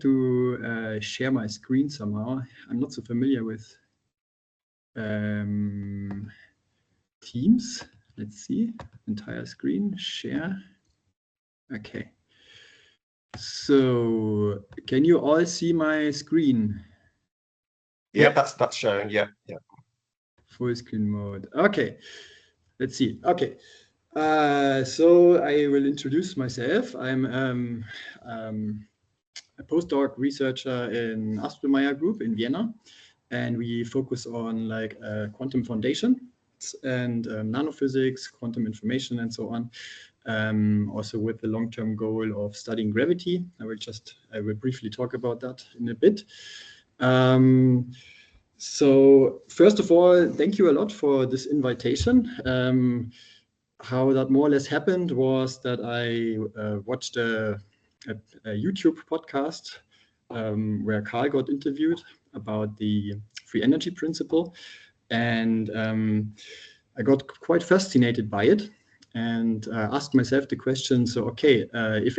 to share my screen somehow. I'm not so familiar with Teams. Let's see, entire screen, share. Okay. So can you all see my screen? Yeah, that's showing. Yeah. Full screen mode. Okay. Let's see. Okay. So I will introduce myself. I'm a postdoc researcher in Lukas Neumeier group in Vienna, and we focus on like quantum foundation and nanophysics, quantum information, and so on. Also with the long-term goal of studying gravity. I will briefly talk about that in a bit. So first of all, thank you a lot for this invitation. How that more or less happened was that I watched a YouTube podcast where Carl got interviewed about the free energy principle, and I got quite fascinated by it, and asked myself the question: so okay, if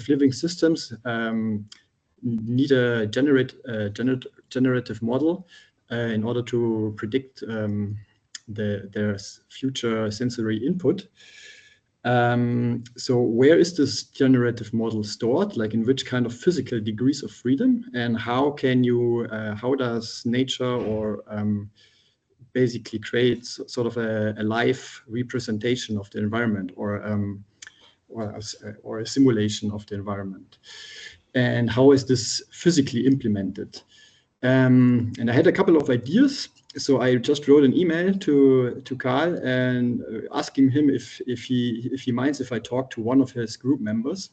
living systems need a generative model in order to predict their future sensory input. So where is this generative model stored? Like in which kind of physical degrees of freedom? And how does nature or basically create sort of a live representation of the environment or a simulation of the environment? And how is this physically implemented? And I had a couple of ideas. So I just wrote an email to Carl and asking him if he minds if I talk to one of his group members.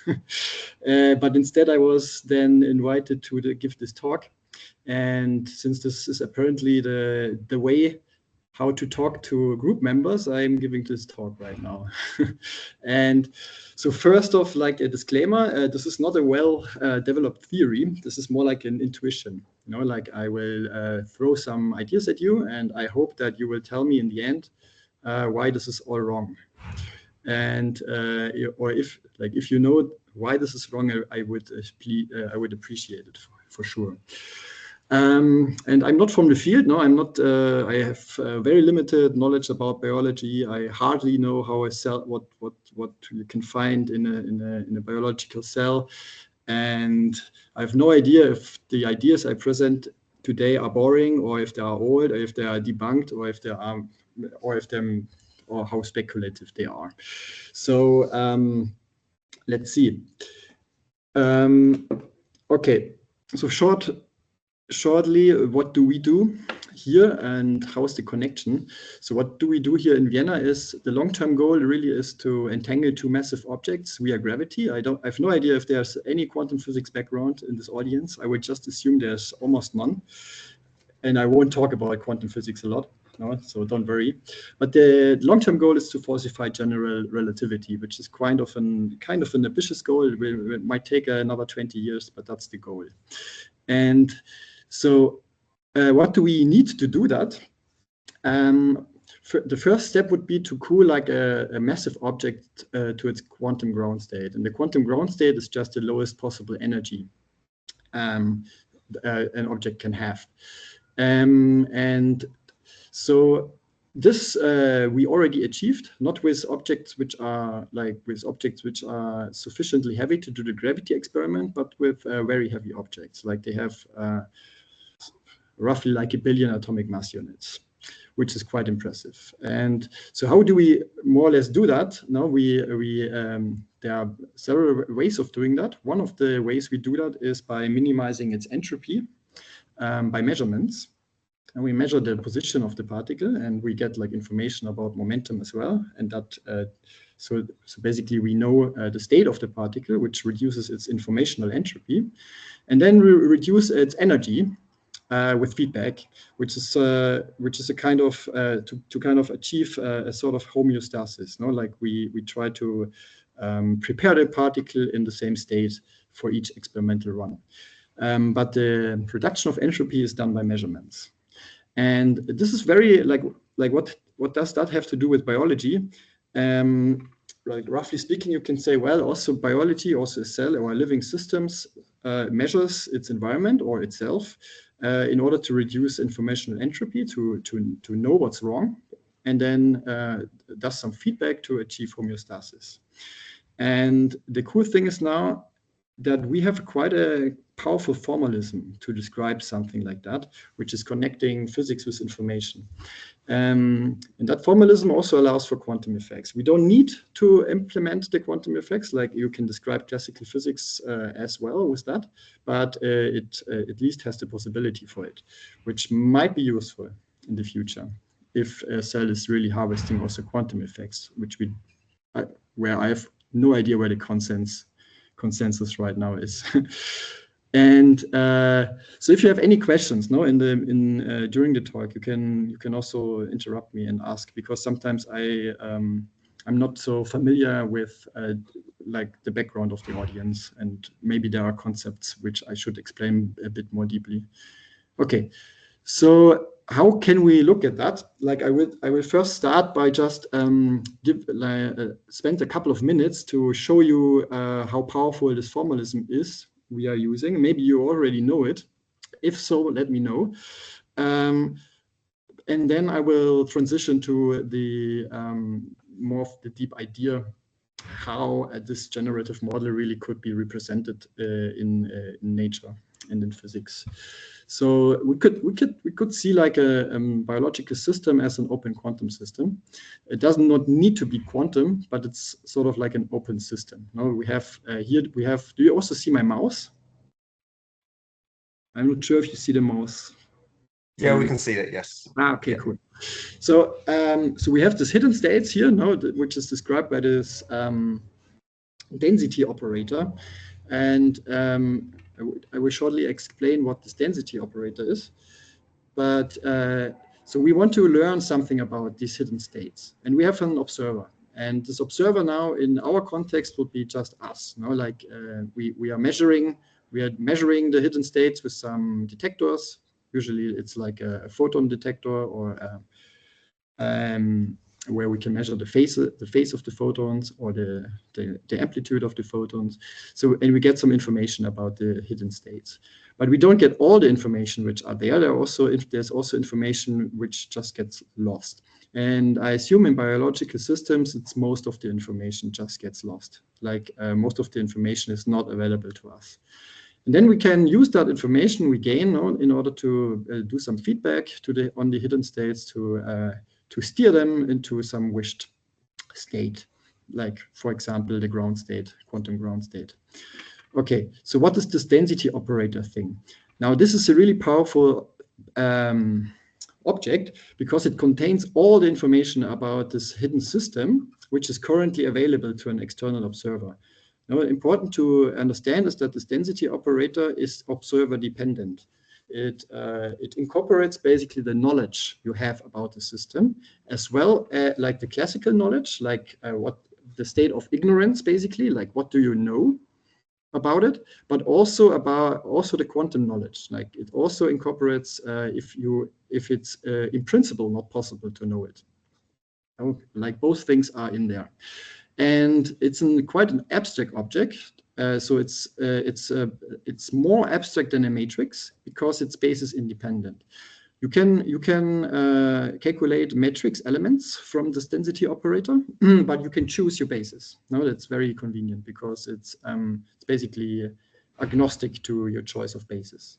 But instead I was then invited to give this talk. And since this is apparently the way how to talk to group members, I'm giving this talk right now. And so first off, like a disclaimer, this is not a well-developed theory. This is more like an intuition. You know, like I will throw some ideas at you, and I hope that you will tell me in the end why this is all wrong. And or if you know why this is wrong, I would appreciate it for sure. And I'm not from the field. No, I'm not. I have very limited knowledge about biology. I hardly know how a cell, what you can find in a biological cell, and I have no idea if the ideas I present today are boring, or if they are old, or if they are debunked, or if they are, or how speculative they are. So let's see. Okay, so shortly, what do we do here and how is the connection? So what do we do here in Vienna is the long-term goal really is to entangle two massive objects via gravity. I have no idea if there's any quantum physics background in this audience. I would just assume there's almost none. And I won't talk about quantum physics a lot, no, so don't worry. But the long-term goal is to falsify general relativity, which is kind of an ambitious goal. It might take another 20 years, but that's the goal. And so what do we need to do that? The first step would be to cool like a massive object to its quantum ground state. And the quantum ground state is just the lowest possible energy an object can have. And so this we already achieved, not with objects which are sufficiently heavy to do the gravity experiment, but with very heavy objects. Like they have roughly like 1 billion atomic mass units, which is quite impressive. And so how do we more or less do that? Now there are several ways of doing that. One of the ways we do that is by minimizing its entropy by measurements. And we measure the position of the particle, and we get like information about momentum as well. And that so basically we know the state of the particle, which reduces its informational entropy, and then we reduce its energy with feedback, which is a kind of to kind of achieve a sort of homeostasis. No, like we try to prepare the particle in the same state for each experimental run. But the reduction of entropy is done by measurements. And this is very like what does that have to do with biology? like roughly speaking, you can say, well, also biology, also a cell or living systems measures its environment or itself in order to reduce informational entropy, to know what's wrong, and then does some feedback to achieve homeostasis. And the cool thing is now that we have quite a powerful formalism to describe something like that, which is connecting physics with information. And that formalism also allows for quantum effects. We don't need to implement the quantum effects, like you can describe classical physics as well with that, but it at least has the possibility for it, which might be useful in the future if a cell is really harvesting also quantum effects, which where I have no idea where the consensus right now is. And so if you have any questions during the talk, you can also interrupt me and ask, because sometimes I'm not so familiar with like the background of the audience, and maybe there are concepts which I should explain a bit more deeply. Okay, so how can we look at that? Like I will first start by just spend a couple of minutes to show you how powerful this formalism is we are using. Maybe you already know it. If so, let me know. And then I will transition to the more of the deep idea how this generative model really could be represented in nature and in physics. So we could see like a biological system as an open quantum system. It does not need to be quantum, but it's sort of like an open system. Now we have here we have. Do you also see my mouse? I'm not sure if you see the mouse. Yeah, we can see it. Yes. Okay, yeah. Cool. So so we have this hidden states here, which is described by this density operator, and I will shortly explain what this density operator is. But so we want to learn something about these hidden states, and we have an observer. And this observer now, in our context, would be just us. Like we are measuring the hidden states with some detectors. Usually, it's like a photon detector, or where we can measure the phase of the photons, or the amplitude of the photons. So, and we get some information about the hidden states. But we don't get all the information which are there. There's also information which just gets lost. And I assume in biological systems, it's most of the information just gets lost. Like most of the information is not available to us. And then we can use that information we gain in order to do some feedback on the hidden states to steer them into some wished state, like, for example, the ground state, quantum ground state. Okay, so what is this density operator thing? Now, this is a really powerful object because it contains all the information about this hidden system, which is currently available to an external observer. Now, important to understand is that this density operator is observer dependent. It incorporates basically the knowledge you have about the system, as well like the classical knowledge, like what the state of ignorance, basically, like what do you know about it, but also the quantum knowledge. Like it also incorporates if it's in principle not possible to know it. Like both things are in there, and it's quite an abstract object. So it's more abstract than a matrix because its space is independent. You can calculate matrix elements from this density operator, but you can choose your basis. No, that's very convenient because it's basically agnostic to your choice of basis.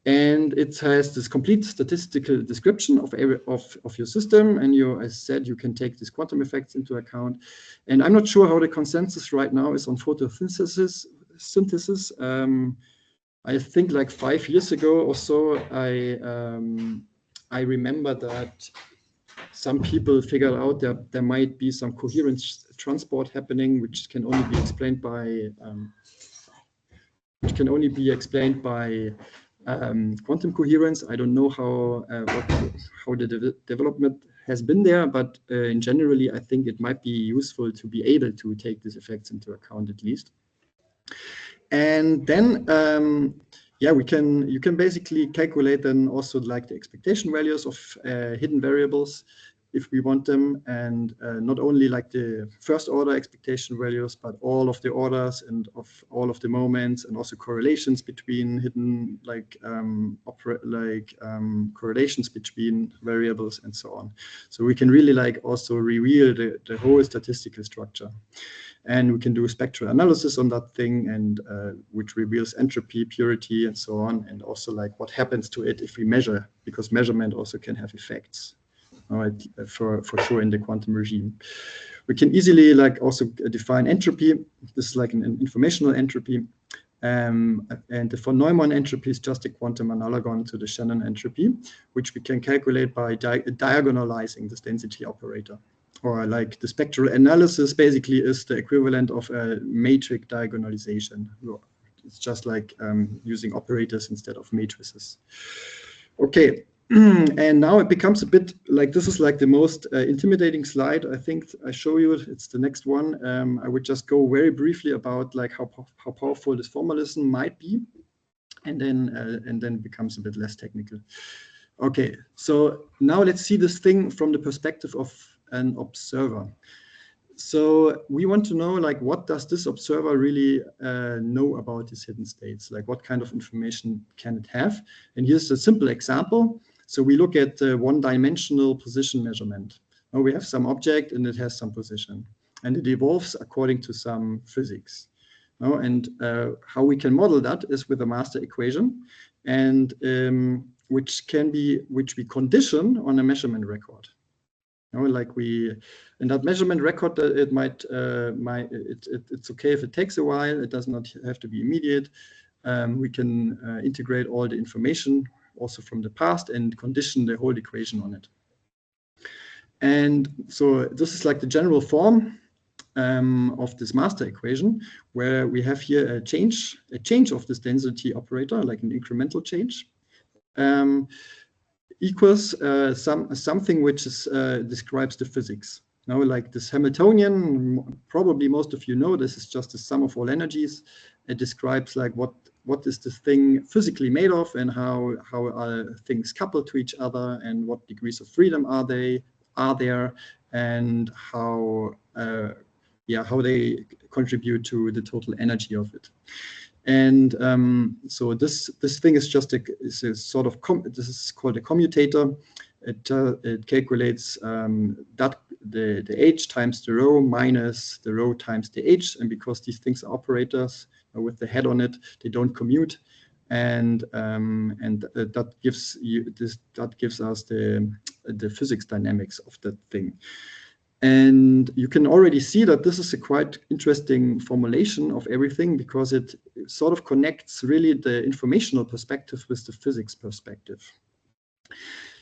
And it has this complete statistical description of your system. And as I said, you can take these quantum effects into account. And I'm not sure how the consensus right now is on photosynthesis. I think like 5 years ago or so, I remember that some people figured out that there might be some coherent transport happening, which can only be explained by quantum coherence. I don't know how the development has been there, but in generally, I think it might be useful to be able to take these effects into account at least. And then, you can basically calculate then also like the expectation values of hidden variables. if we want them, and not only like the first order expectation values, but all of the orders and of all of the moments, and also correlations between hidden correlations between variables and so on. So we can really like also reveal the whole statistical structure. And we can do spectral analysis on that thing, and which reveals entropy, purity, and so on, and also like what happens to it if we measure, because measurement also can have effects, for sure in the quantum regime. We can easily like also define entropy. This is like an informational entropy, and the von Neumann entropy is just a quantum analogon to the Shannon entropy, which we can calculate by diagonalizing this density operator. Or like the spectral analysis basically is the equivalent of a matrix diagonalization. It's just like using operators instead of matrices. Okay, and now it becomes a bit like, this is like the most intimidating slide I think I show you. It's the next one. I would just go very briefly about like how powerful this formalism might be, and then becomes a bit less technical. Okay, so now let's see this thing from the perspective of an observer. So we want to know, like, what does this observer really know about these hidden states? Like, what kind of information can it have? And here's a simple example. So we look at one-dimensional position measurement. Now we have some object and it has some position, and it evolves according to some physics. And how we can model that is with a master equation, and which we condition on a measurement record. Like in that measurement record, it's okay if it takes a while. It does not have to be immediate. We can integrate all the information also from the past and condition the whole equation on it. And so this is like the general form of this master equation, where we have here a change of this density operator, like an incremental change. Equals something which is describes the physics. Now, like this Hamiltonian, probably most of you know, this is just the sum of all energies. It describes like what is this thing physically made of, and how are things coupled to each other, and what degrees of freedom are there, and how they contribute to the total energy of it. And so this thing is just this is called a commutator. It calculates that the h times the rho minus the rho times the h, and because these things are operators with the head on it, they don't commute, and that gives us the physics dynamics of that thing. And you can already see that this is a quite interesting formulation of everything, because it sort of connects really the informational perspective with the physics perspective.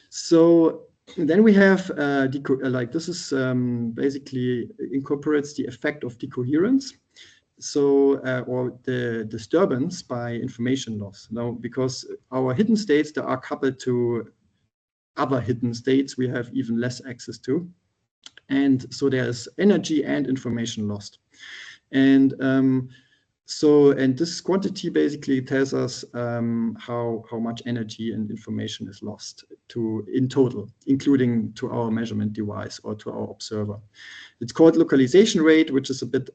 So then we have this is basically incorporates the effect of decoherence, so or the disturbance by information loss. Now, because our hidden states that are coupled to other hidden states we have even less access to. And so there's energy and information lost. And this quantity basically tells us how much energy and information is lost in total, including to our measurement device or to our observer. It's called localization rate, which is a bit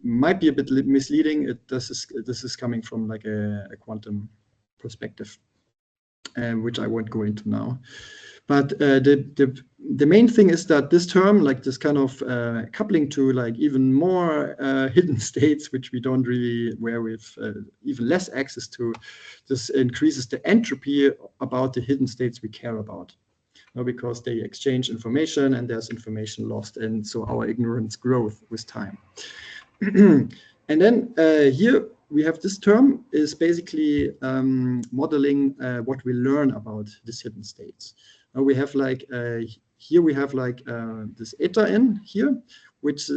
might be a bit misleading. This is coming from like a quantum perspective, which I won't go into now. But the main thing is that this term, like this kind of coupling to like even more hidden states, which we don't really, where we've even less access to, this increases the entropy about the hidden states we care about. Because they exchange information and there's information lost, and so our ignorance grows with time. And then here we have this term is basically modeling what we learn about these hidden states. We have like here we have like this eta n here, which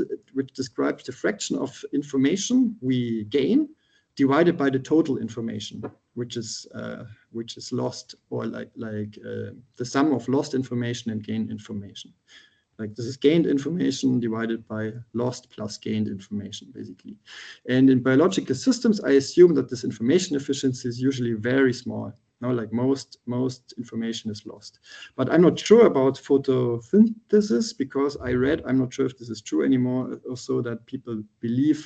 describes the fraction of information we gain divided by the total information, which is lost, or like the sum of lost information and gained information. Like this is gained information divided by lost plus gained information, basically. And in biological systems, I assume that this information efficiency is usually very small. Now, like most information is lost. But I'm not sure about photosynthesis because I read, I'm not sure if this is true anymore, also that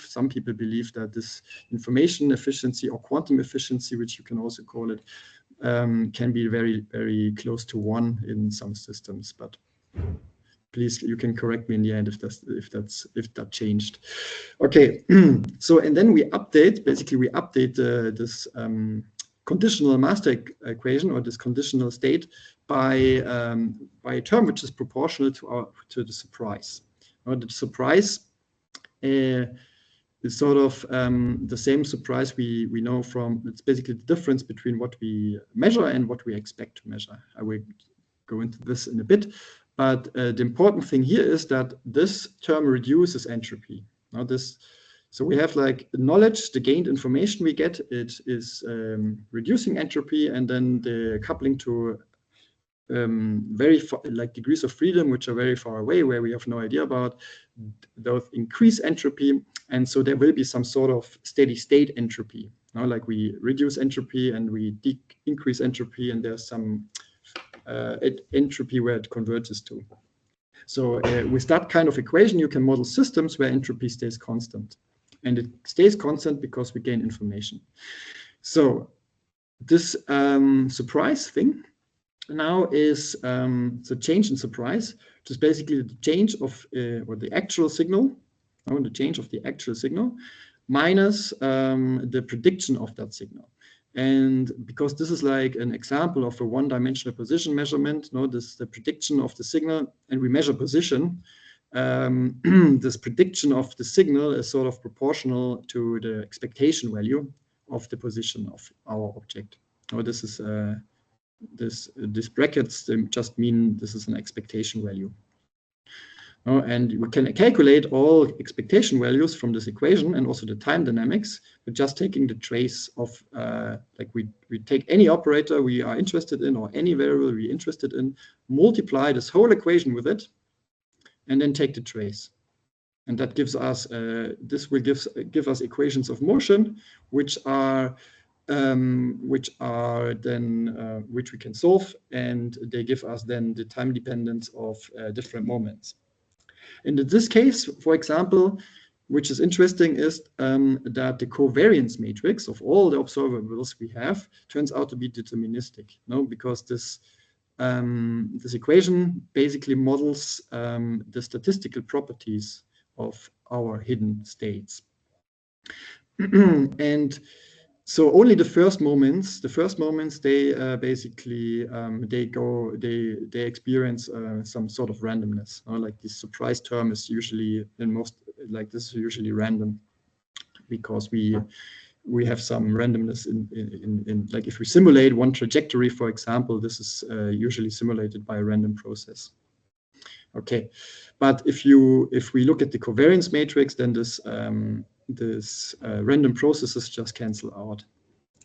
some people believe that this information efficiency or quantum efficiency, which you can also call it, can be very, very close to 1 in some systems. But please, you can correct me in the end if that changed. Okay, so and then we update this conditional master equation, or this conditional state, by a term which is proportional to the surprise. The surprise is sort of the same surprise we know from. It's basically the difference between what we measure and what we expect to measure. I will go into this in a bit. But the important thing here is that this term reduces entropy. Now so we have like knowledge, the gained information we get, it is reducing entropy, and then the coupling to very far, like degrees of freedom, which are very far away, where we have no idea about, those increase entropy. And so there will be some sort of steady state entropy. Now, like we reduce entropy and we increase entropy, and there's some entropy where it converges to. So with that kind of equation, you can model systems where entropy stays constant. And it stays constant because we gain information. So this surprise thing now is the change in surprise, which is basically the change of, or the actual signal, the change of the actual signal, minus the prediction of that signal. And because this is like an example of a one-dimensional position measurement, this is the prediction of the signal, and we measure position. This prediction of the signal is sort of proportional to the expectation value of the position of our object. This is this brackets just mean this is an expectation value. And we can calculate all expectation values from this equation and also the time dynamics, but just taking the trace of, like we take any operator we are interested in or any variable we're interested in, multiply this whole equation with it, and then take the trace. And that gives us, this will give us equations of motion, which we can solve, and they give us then the time dependence of different moments. And in this case, for example, which is interesting, is that the covariance matrix of all the observables we have turns out to be deterministic. Because this equation basically models the statistical properties of our hidden states. And so only the first moments, they basically they experience some sort of randomness. Like this surprise term is usually usually random, because we have some randomness in like if we simulate one trajectory, for example, this is usually simulated by a random process. Okay, but if we look at the covariance matrix, then this random processes just cancel out.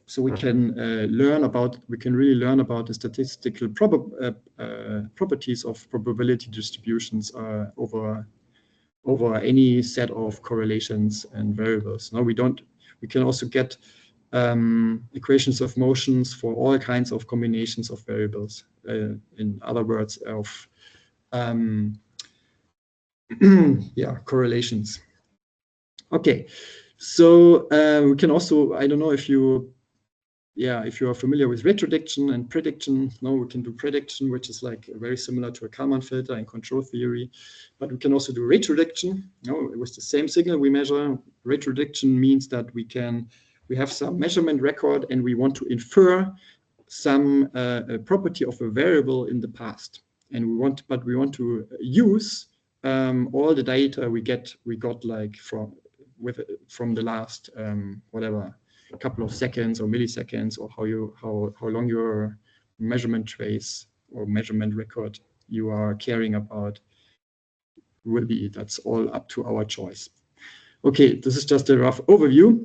So we can really learn about the statistical properties of probability distributions over any set of correlations and variables. Now we can also get equations of motions for all kinds of combinations of variables. In other words, of correlations. Okay, so we can also, I don't know if you are familiar with retrodiction and prediction. Now we can do prediction, which is like very similar to a Kalman filter in control theory, but we can also do retrodiction. With the same signal we measure. Retrodiction means that we have some measurement record and we want to infer some property of a variable in the past, and we want to use all the data we got like from the last whatever couple of seconds or milliseconds, or how long your measurement trace or measurement record you are caring about will be. That's all up to our choice. Okay, this is just a rough overview,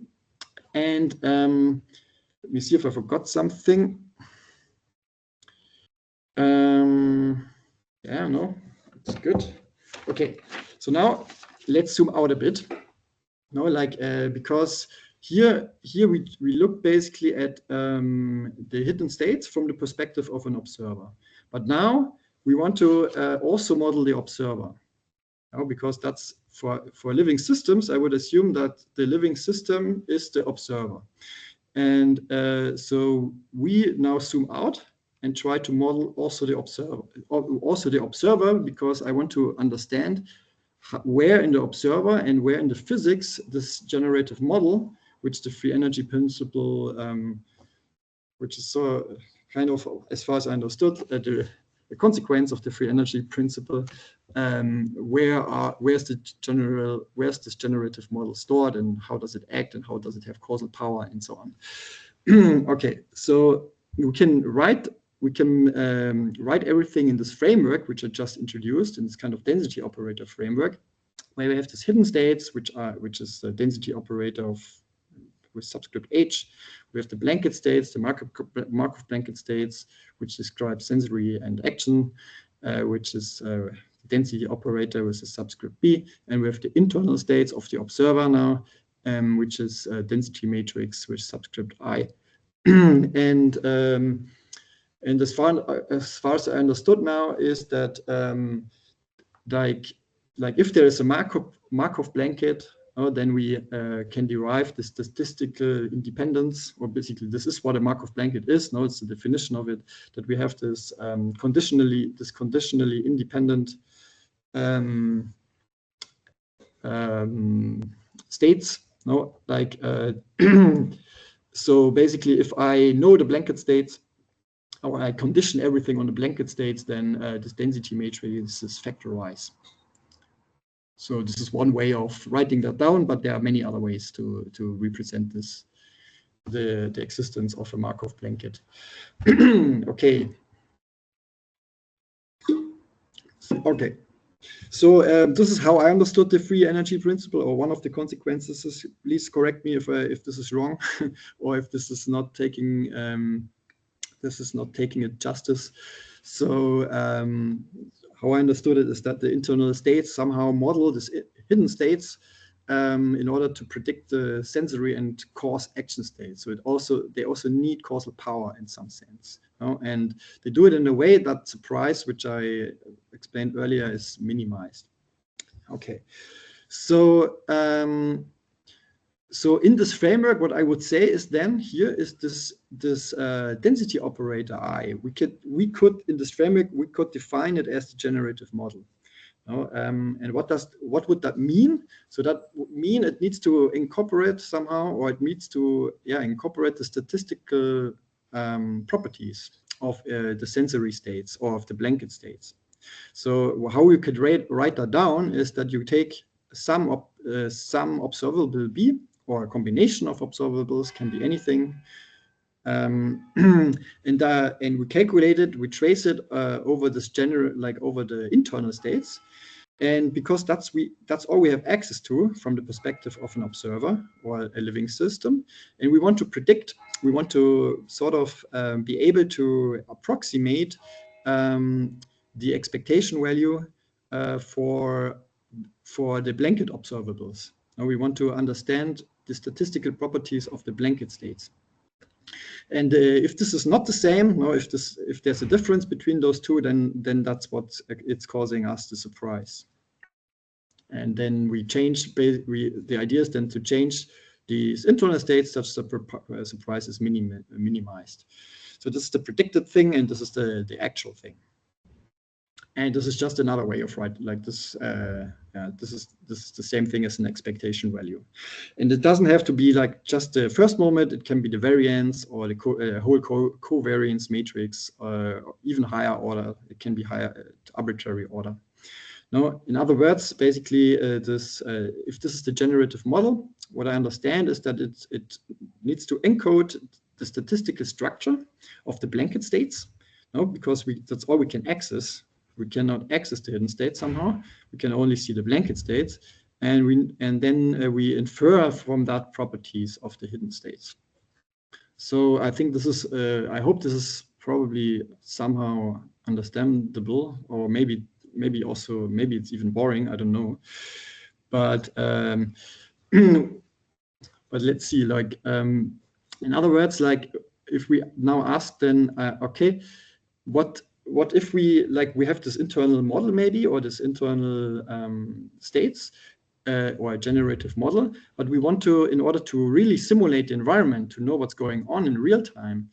and let me see if I forgot something. Yeah, no, it's good. Okay, so now let's zoom out a bit. Because Here we look basically at the hidden states from the perspective of an observer. But now we want to also model the observer. Because that's for living systems, I would assume that the living system is the observer. And so we now zoom out and try to model also the observer, because I want to understand where in the observer and where in the physics this generative model, which the free energy principle, which is so kind of, as far as I understood, the consequence of the free energy principle, where's this generative model stored, and how does it act, and how does it have causal power, and so on. Okay, so we can write everything in this framework, which I just introduced, in this kind of density operator framework, where we have this hidden states, which is the density operator with subscript H. We have the blanket states, the Markov blanket states, which describe sensory and action, which is density operator with the subscript B. And we have the internal states of the observer now, which is density matrix with subscript I. And as far as I understood now is that like if there is a Markov blanket, then we can derive the statistical independence, or basically this is what a Markov blanket is. Now it's the definition of it, that we have this conditionally independent states. No, like so basically, if I know the blanket states, or I condition everything on the blanket states, then this density matrix is factorized. So this is one way of writing that down, but there are many other ways to represent this, the existence of a Markov blanket. Okay. Okay. So this is how I understood the free energy principle, or one of the consequences is, please correct me if this is wrong, or if this is not taking it justice. So how I understood it is that the internal states somehow model this hidden states in order to predict the sensory and cause action states. So they also need causal power in some sense. And they do it in a way that surprise, which I explained earlier, is minimized. Okay, so so in this framework, what I would say is then here is this density operator I. We could in this framework we could define it as the generative model. And what would that mean? So that would mean it needs to incorporate somehow, or it needs to incorporate the statistical properties of the sensory states or of the blanket states. So how you could write that down is that you take some observable B, or a combination of observables, can be anything, and we calculate it, we trace it over this over the internal states. And because that's all we have access to from the perspective of an observer or a living system, and we want to predict, we want to sort of be able to approximate the expectation value for the blanket observables. Now we want to understand the statistical properties of the blanket states. And if this is not the same, or if there's a difference between those two, then that's what it's causing us the surprise. And then we change. The idea is then to change these internal states such that the surprise is minimized. So this is the predicted thing, and this is the actual thing. And this is just another way of writing like this. This is the same thing as an expectation value, and it doesn't have to be like just the first moment. It can be the variance or the whole covariance matrix, or even higher order. It can be higher arbitrary order. Now, in other words, basically, if this is the generative model, what I understand is that it needs to encode the statistical structure of the blanket states. No, because that's all we can access. We cannot access the hidden states somehow. We can only see the blanket states, and then we infer from that properties of the hidden states. So I think this is. I hope this is probably somehow understandable, or maybe it's even boring. I don't know, but but let's see, like, in other words, like if we now ask then, okay, what if we have this internal model maybe, or this internal states, or a generative model, but we want to, in order to really simulate the environment, to know what's going on in real time,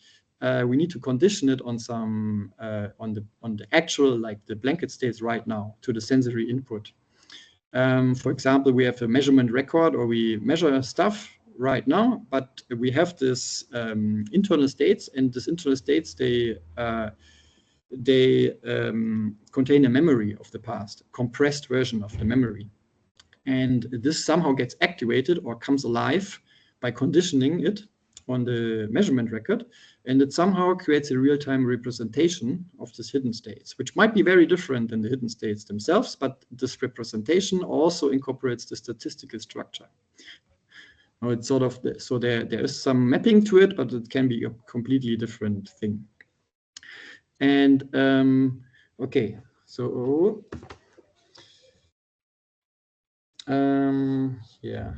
we need to condition it on some on the actual, like the blanket states right now, to the sensory input. For example, we have a measurement record, or we measure stuff right now, but we have this internal states, and this internal states, they contain a memory of the past, a compressed version of the memory. And this somehow gets activated or comes alive by conditioning it on the measurement record, and it somehow creates a real-time representation of these hidden states, which might be very different than the hidden states themselves, but this representation also incorporates the statistical structure. Now it's sort of, so there is some mapping to it, but it can be a completely different thing. And okay, so yeah.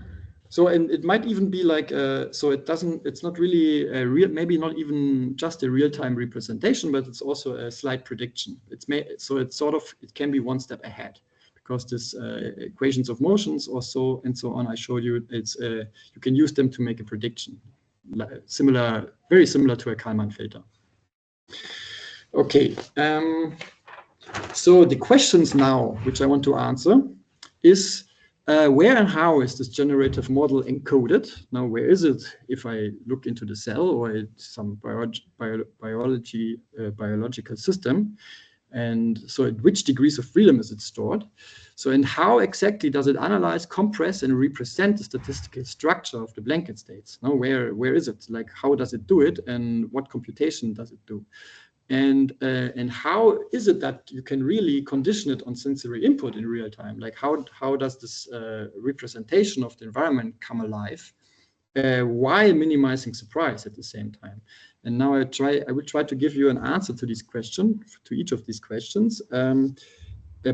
So, and it might even be like, so it's not really a real, maybe not even just a real-time representation, but it's also a slight prediction. So it's sort of, it can be one step ahead, because this equations of motions or so and so on, I showed you, it's you can use them to make a prediction, very similar to a Kalman filter. Okay, so the questions now, which I want to answer, is where and how is this generative model encoded? Now, where is it if I look into the cell or it's some biological system? And so at which degrees of freedom is it stored? So, and how exactly does it analyze, compress, and represent the statistical structure of the blanket states? Now, where is it? Like, how does it do it, and what computation does it do? And how is it that you can really condition it on sensory input in real time? Like, how does this representation of the environment come alive while minimizing surprise at the same time? And now I will try to give you an answer to this question, to each of these questions. A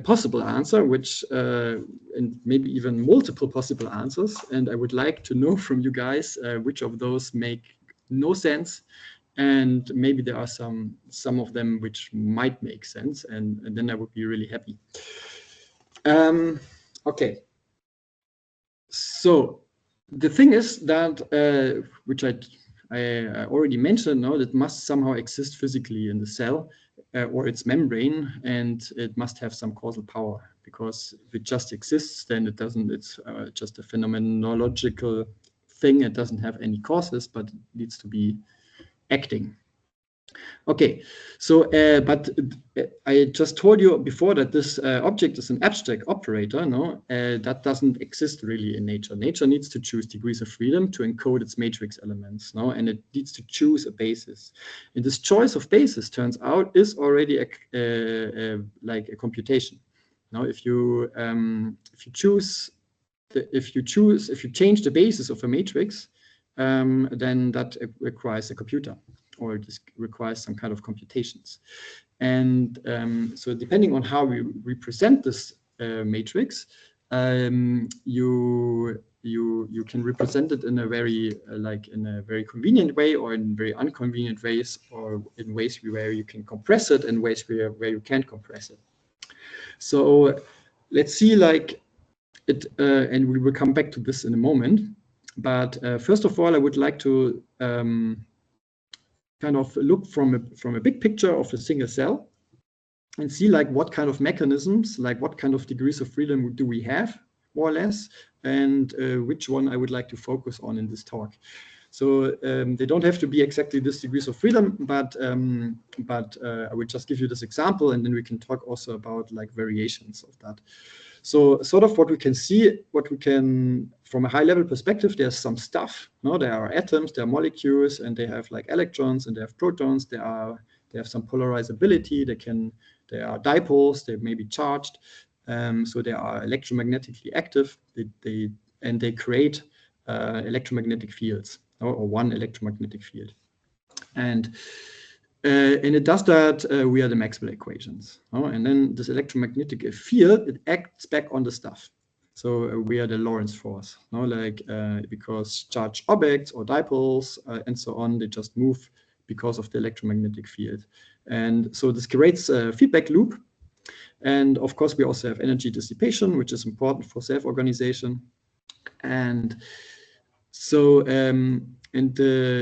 possible answer, which and maybe even multiple possible answers. And I would like to know from you guys which of those make no sense, and maybe there are some of them which might make sense, and then I would be really happy. Okay. So the thing is that, which I already mentioned, now that must somehow exist physically in the cell or its membrane, and it must have some causal power, because if it just exists, then it doesn't, it's just a phenomenological thing. It doesn't have any causes, but it needs to be acting. Okay, so but I just told you before that this object is an abstract operator. No, that doesn't exist really in nature. Nature needs to choose degrees of freedom to encode its matrix elements. No, and it needs to choose a basis. And this choice of basis, turns out, is already like a computation. Now, if you change the basis of a matrix, then that requires a computer, or this requires some kind of computations. And so depending on how we represent this matrix, you can represent it in a very convenient way, or in very inconvenient ways, or in ways where you can compress it, and ways where you can't compress it. So let's see, like it, and we will come back to this in a moment. But first of all, I would like to kind of look from a big picture of a single cell, and see like what kind of mechanisms, like what kind of degrees of freedom do we have, more or less, and which one I would like to focus on in this talk. So they don't have to be exactly this degrees of freedom, but I will just give you this example, and then we can talk also about like variations of that. So sort of what we can see, from a high level perspective, there's some stuff. No, there are atoms, there are molecules, and they have like electrons, and they have protons. They have some polarizability. They are dipoles. They may be charged. So they are electromagnetically active. They create electromagnetic fields, or one electromagnetic field. And it does that via the Maxwell equations. And then this electromagnetic field, it acts back on the stuff. So we are the Lorentz force, no? Like because charged objects or dipoles and so on, they just move because of the electromagnetic field. And so this creates a feedback loop. And of course, we also have energy dissipation, which is important for self-organization. And so,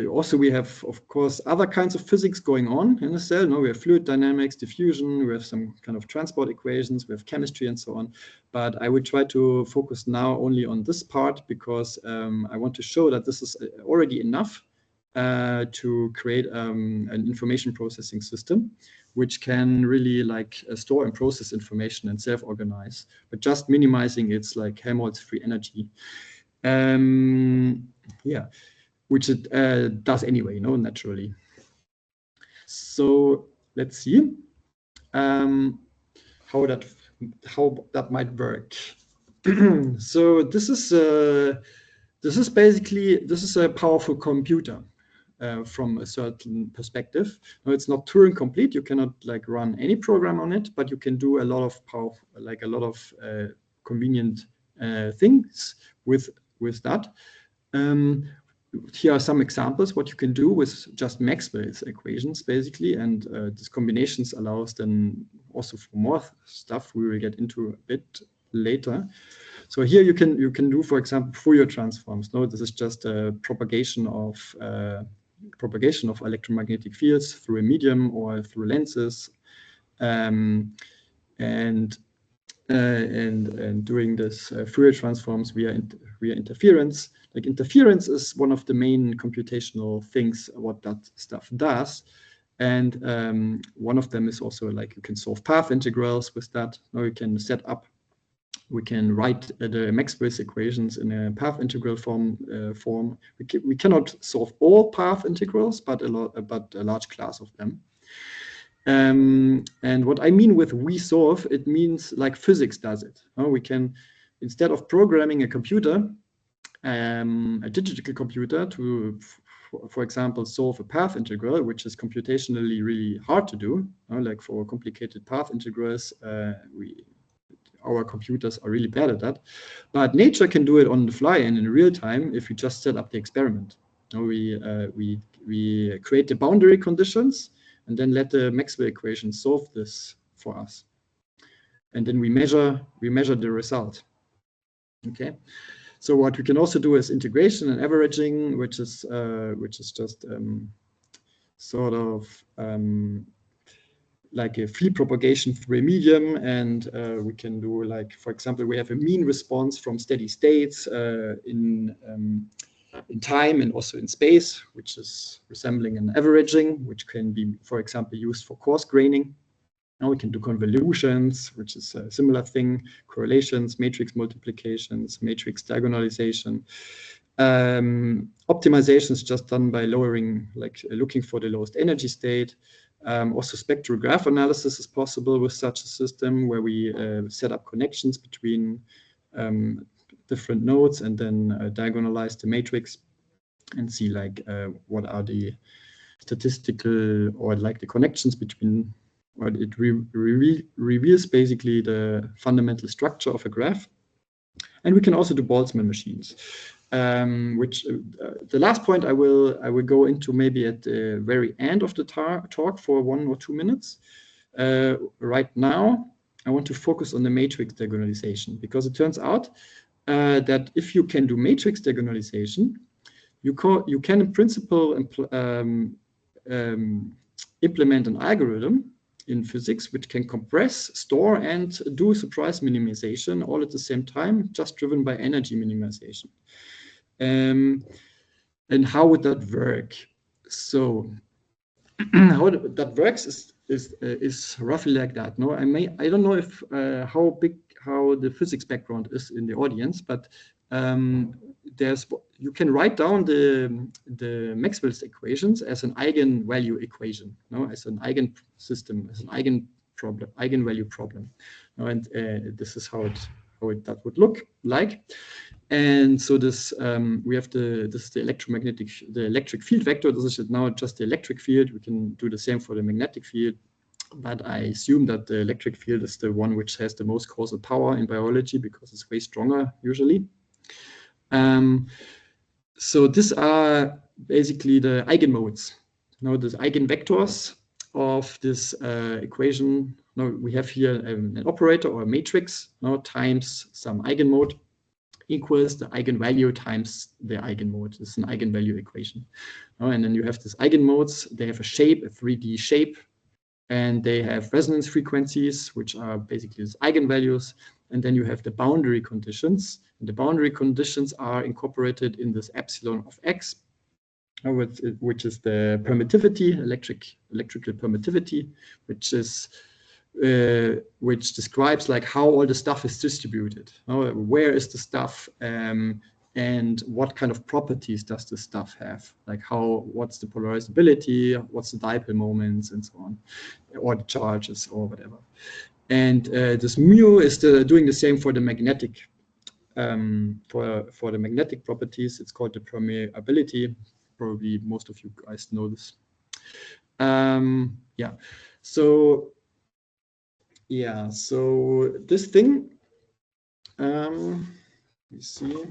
also we have, of course, other kinds of physics going on in the cell. No, we have fluid dynamics, diffusion, we have some kind of transport equations, we have chemistry and so on. But I will try to focus now only on this part because I want to show that this is already enough to create an information processing system, which can really like store and process information and self-organize, but just minimizing its like Helmholtz-free energy. Yeah, which it does anyway, no, naturally. So let's see how that might work. So this is a powerful computer from a certain perspective. No, it's not Turing complete. You cannot like run any program on it, but you can do a lot of powerful, like a lot of convenient things with that. Here are some examples what you can do with just Maxwell's equations, basically, and these combinations allows then also for more stuff we will get into a bit later. So here you can do, for example, Fourier transforms. No, this is just a propagation of electromagnetic fields through a medium or through lenses, and doing this Fourier transforms via interference. Like interference is one of the main computational things what that stuff does. And one of them is also like you can solve path integrals with that. Now you can we can write the Maxwell's equations in a path integral form. We cannot solve all path integrals, but a large class of them. And what I mean with we solve, it means like physics does it. We can, instead of programming a computer, a digital computer to, for example, solve a path integral, which is computationally really hard to do. Like for complicated path integrals, our computers are really bad at that. But nature can do it on the fly and in real time if we just set up the experiment. We create the boundary conditions and then let the Maxwell equation solve this for us. And then we measure the result. Okay. So what we can also do is integration and averaging, which is just sort of like a free propagation through a medium, and we can do, like, for example, we have a mean response from steady states in time and also in space, which is resembling an averaging, which can be, for example, used for coarse graining. Now we can do convolutions, which is a similar thing, correlations, matrix multiplications, matrix diagonalization. Optimization is just done by lowering, like looking for the lowest energy state. Also spectrograph analysis is possible with such a system where we set up connections between different nodes and then diagonalize the matrix and see like what are the statistical or like the connections between, or it reveals basically the fundamental structure of a graph. And we can also do Boltzmann machines, which the last point I will go into maybe at the very end of the talk for 1 or 2 minutes. Right now, I want to focus on the matrix diagonalization, because it turns out that if you can do matrix diagonalization, you can in principle implement an algorithm in physics which can compress, store, and do surprise minimization all at the same time, just driven by energy minimization. And how would that work? So how that works is roughly like that. No, I don't know if how the physics background is in the audience, but you can write down the Maxwell's equations as an eigenvalue equation, no, as an eigen system, as an eigenvalue problem, no, and this is how that would look like. And so this we have this is the electric field vector. This is now just the electric field. We can do the same for the magnetic field. but I assume that the electric field is the one which has the most causal power in biology because it's way stronger usually. So these are basically the eigenmodes. Now the eigenvectors of this equation. Now we have here an operator or a matrix, now times some eigenmode equals the eigenvalue times the eigenmode. This is an eigenvalue equation. And then you have these eigenmodes. They have a shape, a 3D shape, and they have resonance frequencies, which are basically these eigenvalues. And then you have the boundary conditions. And the boundary conditions are incorporated in this epsilon of x, which is the permittivity, electrical permittivity, which describes like how all the stuff is distributed. Where is the stuff, and what kind of properties does the stuff have? Like what's the polarizability, what's the dipole moments, and so on, or the charges or whatever. And this mu is doing the same for the magnetic. For the magnetic properties, it's called the permeability. Probably most of you guys know this. So this thing, let me see.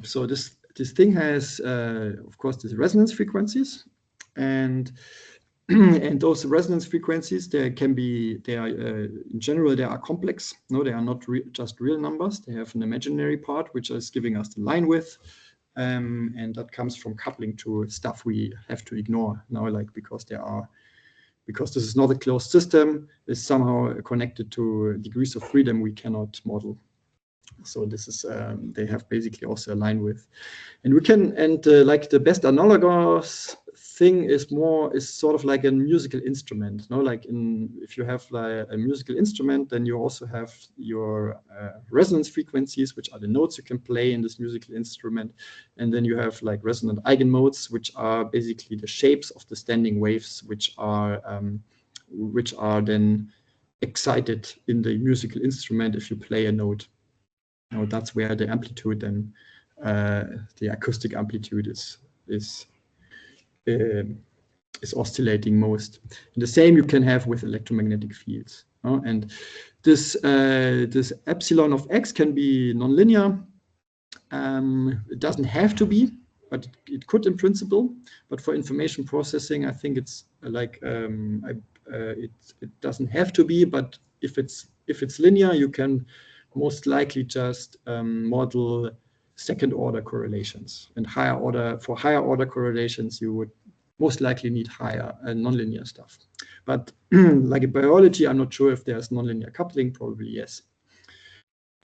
So this thing has, of course, these resonance frequencies, and and those resonance frequencies, in general, they are complex. No, they are not just real numbers. They have an imaginary part, which is giving us the line width. And that comes from coupling to stuff we have to ignore now, like because this is not a closed system, is somehow connected to degrees of freedom we cannot model. So this is they have basically also a line width, and we can like the best analogous thing is sort of like a musical instrument. No, like if you have like a musical instrument, then you also have your resonance frequencies, which are the notes you can play in this musical instrument, and then you have like resonant eigenmodes, which are basically the shapes of the standing waves, which are then excited in the musical instrument if you play a note. Now that's where the amplitude then the acoustic amplitude is oscillating most. And the same you can have with electromagnetic fields. And this epsilon of x can be nonlinear. It doesn't have to be, but it could in principle. But for information processing, I think it's like it doesn't have to be. But if it's linear, you can most likely just model second order correlations, and for higher order correlations you would most likely need higher nonlinear stuff. But like in biology, I'm not sure if there's nonlinear coupling. Probably yes.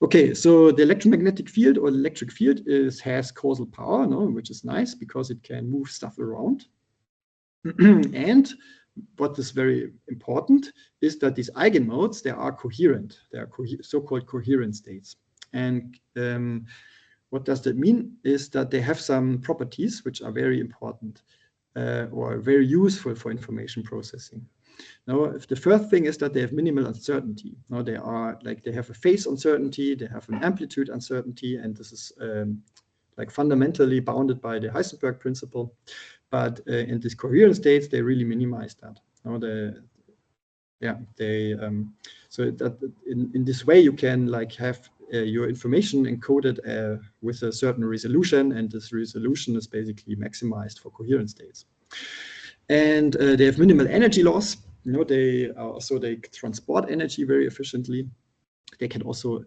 Okay, so the electromagnetic field or the electric field has causal power, which is nice because it can move stuff around. And what is very important is that these eigenmodes, they are coherent. They are so-called coherent states. And what does that mean is that they have some properties which are very important or very useful for information processing. Now, if the first thing is that they have minimal uncertainty. Now they have a phase uncertainty, they have an amplitude uncertainty, and this is like fundamentally bounded by the Heisenberg principle. But in these coherent states, they really minimize that. So that in this way you can like have your information encoded with a certain resolution, and this resolution is basically maximized for coherent states. And they have minimal energy loss. They transport energy very efficiently. They can also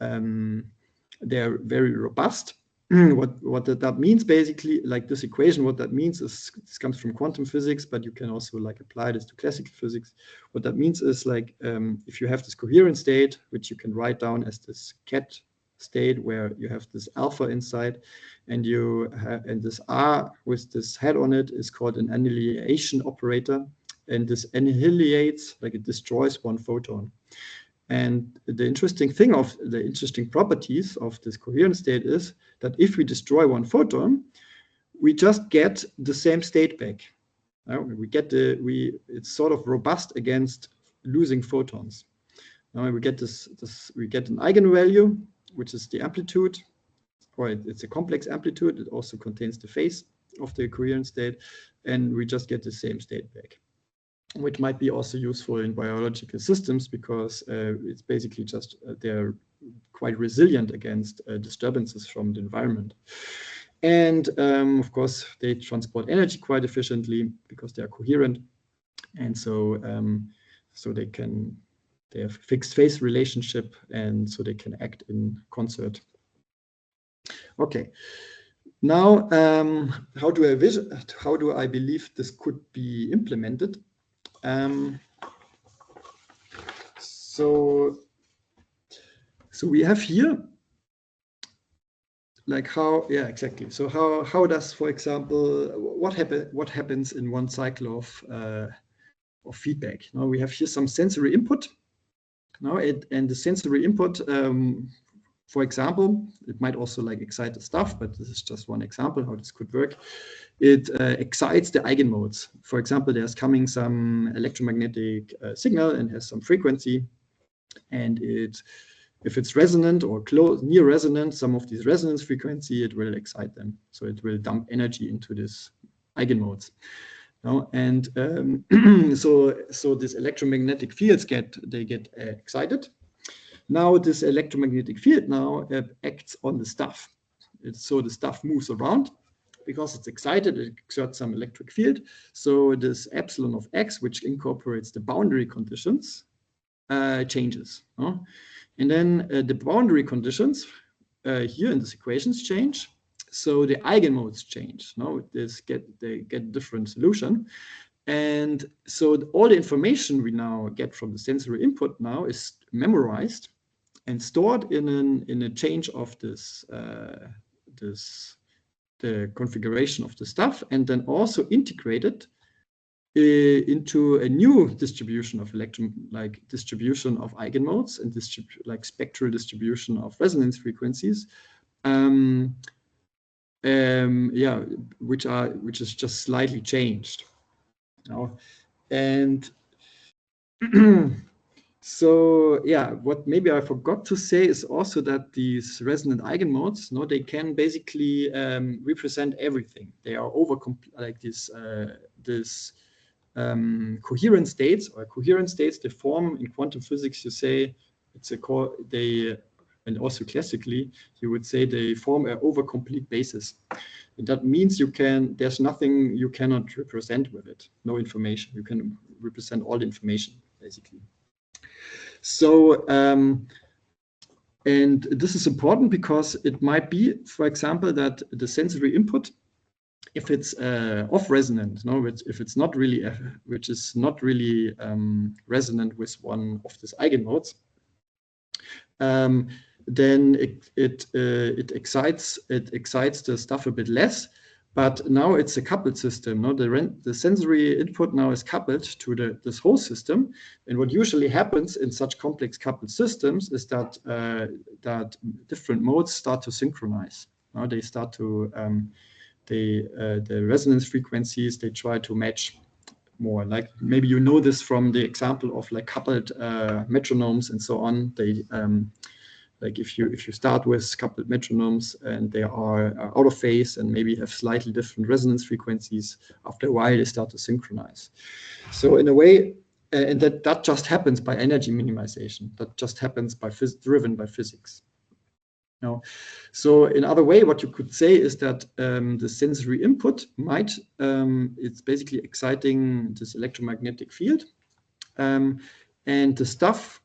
they're very robust. What that means basically, like this equation, what that means is, this comes from quantum physics, but you can also like apply this to classical physics. What that means is like if you have this coherent state, which you can write down as this ket state where you have this alpha inside, and and this R with this head on it is called an annihilation operator, and this annihilates, like it destroys one photon. And the interesting properties of this coherent state is that if we destroy one photon, we just get the same state back. It's sort of robust against losing photons. Now we get we get an eigenvalue, which is the amplitude, or it's a complex amplitude. It also contains the phase of the coherent state, and we just get the same state back, which might be also useful in biological systems because it's basically just they're quite resilient against disturbances from the environment. And of course, they transport energy quite efficiently because they are coherent, and so they have fixed phase relationship, and so they can act in concert. Okay. Now, how do I believe this could be implemented? So we have here, like how, yeah, exactly. So how does, for example, what happens in one cycle of feedback? Now we have here some sensory input. Now and the sensory input, for example, it might also like excite the stuff, but this is just one example how this could work. It excites the eigenmodes. For example, there's coming some electromagnetic signal and has some frequency, and if it's resonant or close near resonant, some of these resonance frequency, it will excite them. So it will dump energy into this eigenmodes. No? And so these electromagnetic fields get excited. Now this electromagnetic field now acts on the stuff. So the stuff moves around because it's excited, it exerts some electric field. So this epsilon of x, which incorporates the boundary conditions, changes. And then the boundary conditions here in these equations change. So the eigenmodes change. Now they get different solution. And so all the information we now get from the sensory input now is memorized and stored in a change of the configuration of the stuff, and then also integrated into a new distribution of distribution of eigenmodes and like spectral distribution of resonance frequencies, which is just slightly changed. And so yeah, what maybe I forgot to say is also that these resonant eigenmodes, they can basically represent everything. They are like this coherent states they form in quantum physics. You say it's and also classically you would say they form an over-complete basis. And that means there's nothing you cannot represent with it. No information. You can represent all the information basically. So and this is important because it might be, for example, that the sensory input, if it's off resonant, if it's not really, which is not really resonant with one of these eigenmodes, then it excites the stuff a bit less. But now it's a coupled system. The sensory input now is coupled to this whole system. And what usually happens in such complex coupled systems is that different modes start to synchronize. Now they start to the resonance frequencies, they try to match more. Like maybe you know this from the example of like coupled metronomes and so on. They like if you start with coupled metronomes and they are out of phase and maybe have slightly different resonance frequencies, after a while they start to synchronize. So in a way, and that just happens by energy minimization. That just happens driven by physics. So in other way, what you could say is that the sensory input might, it's basically exciting this electromagnetic field, and the stuff,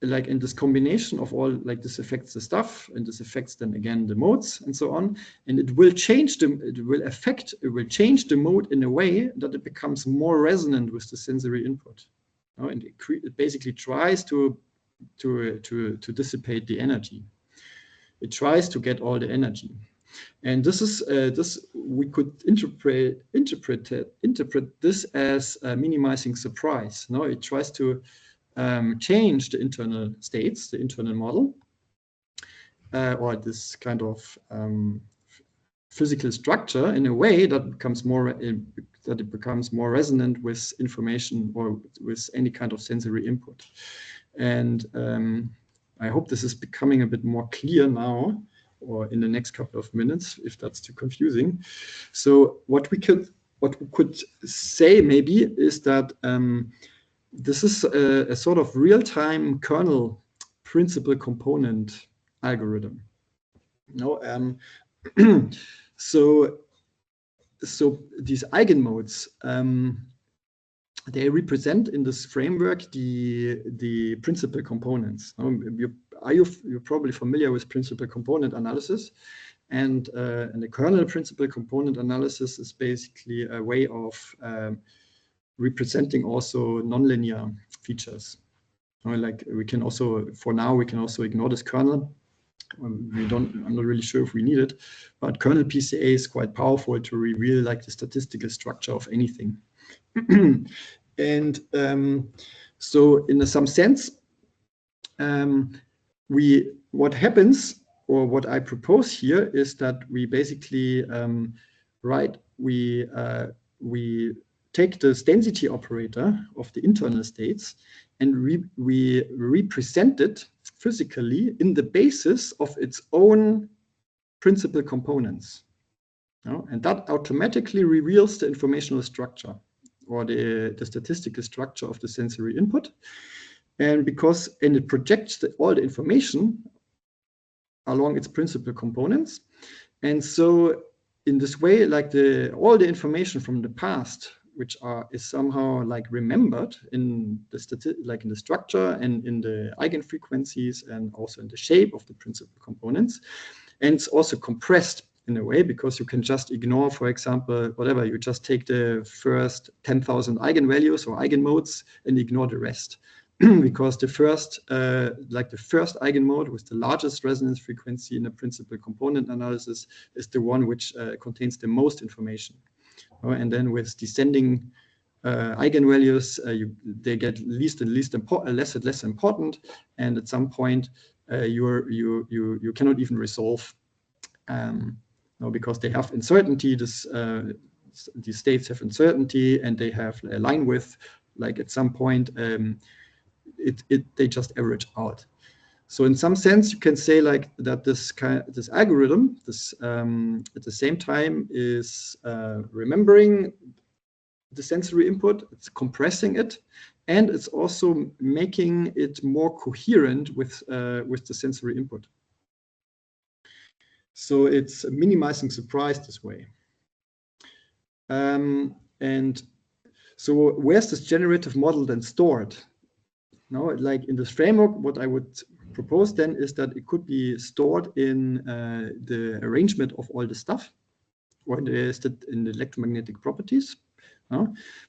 like in this combination of all, like this affects the stuff, and this affects then again the modes and so on, and it will change it will change the mode in a way that it becomes more resonant with the sensory input, and it basically tries to dissipate the energy. It tries to get all the energy, and this is we could interpret this as minimizing surprise. It tries to change the internal states, the internal model, or this kind of physical structure in a way that it becomes more resonant with information or with any kind of sensory input. And I hope this is becoming a bit more clear now. or in the next couple of minutes, if that's too confusing. So what we could say maybe is that this is a sort of real-time kernel principal component algorithm. So these eigenmodes, they represent in this framework the principal components. You're probably familiar with principal component analysis, and the kernel principal component analysis is basically a way of representing also nonlinear features. Like we can also, for now, we can also ignore this kernel. I'm not really sure if we need it, but kernel PCA is quite powerful to reveal like the statistical structure of anything. And so in some sense, what happens, or what I propose here, is that we basically we take this density operator of the internal states and we represent it physically in the basis of its own principal components. And that automatically reveals the informational structure, or the statistical structure of the sensory input. And it projects all the information along its principal components. And so in this way, like all the information from the past, which is somehow like remembered in the structure and in the eigenfrequencies and also in the shape of the principal components. And it's also compressed in a way, because you can just ignore, for example, whatever, you just take the first 10,000 eigenvalues or eigenmodes and ignore the rest. Because the first eigenmode with the largest resonance frequency in the principal component analysis is the one which contains the most information. And then with descending eigenvalues, they get less and less important, and at some point you cannot even resolve, because they have uncertainty. These states have uncertainty, and they have a line width. Like at some point, they just average out. So in some sense, you can say like that this algorithm, at the same time is remembering the sensory input, it's compressing it, and it's also making it more coherent with the sensory input. So it's minimizing surprise this way. And so where's this generative model then stored? Now, like in this framework, what I would propose then is that it could be stored in the arrangement of all the stuff, or in the electromagnetic properties.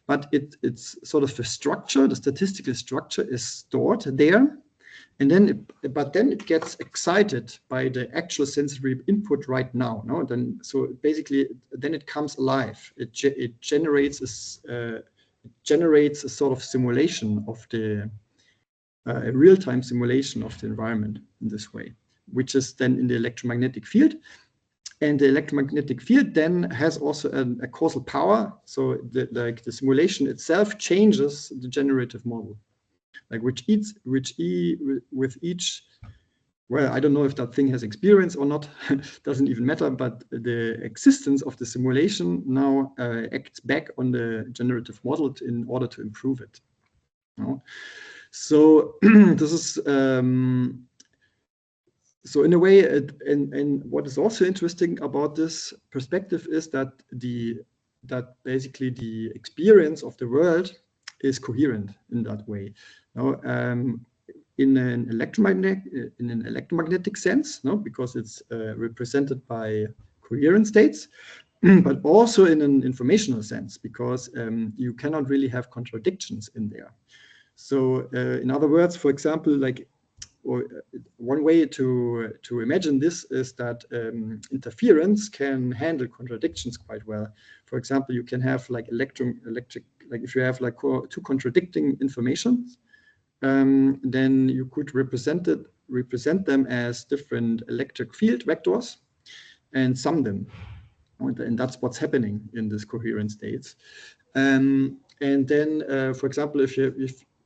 But it's sort of the structure, the statistical structure is stored there, and then it gets excited by the actual sensory input right now. So basically, then it comes alive. It generates a sort of simulation of a real-time simulation of the environment in this way, which is then in the electromagnetic field. And the electromagnetic field then has also a causal power. So the simulation itself changes the generative model. Like with each, well, I don't know if that thing has experience or not, doesn't even matter, but the existence of the simulation now acts back on the generative model in order to improve it. So this is so in a way, and what is also interesting about this perspective is that basically the experience of the world is coherent in that way. In an electromagnetic sense, because it's represented by coherent states, but also in an informational sense, because you cannot really have contradictions in there. So in other words, for example, one way to imagine this is that interference can handle contradictions quite well. For example, you can have like if you have like two contradicting informations, then you could represent them as different electric field vectors and sum them. And that's what's happening in these coherent states. And then, for example,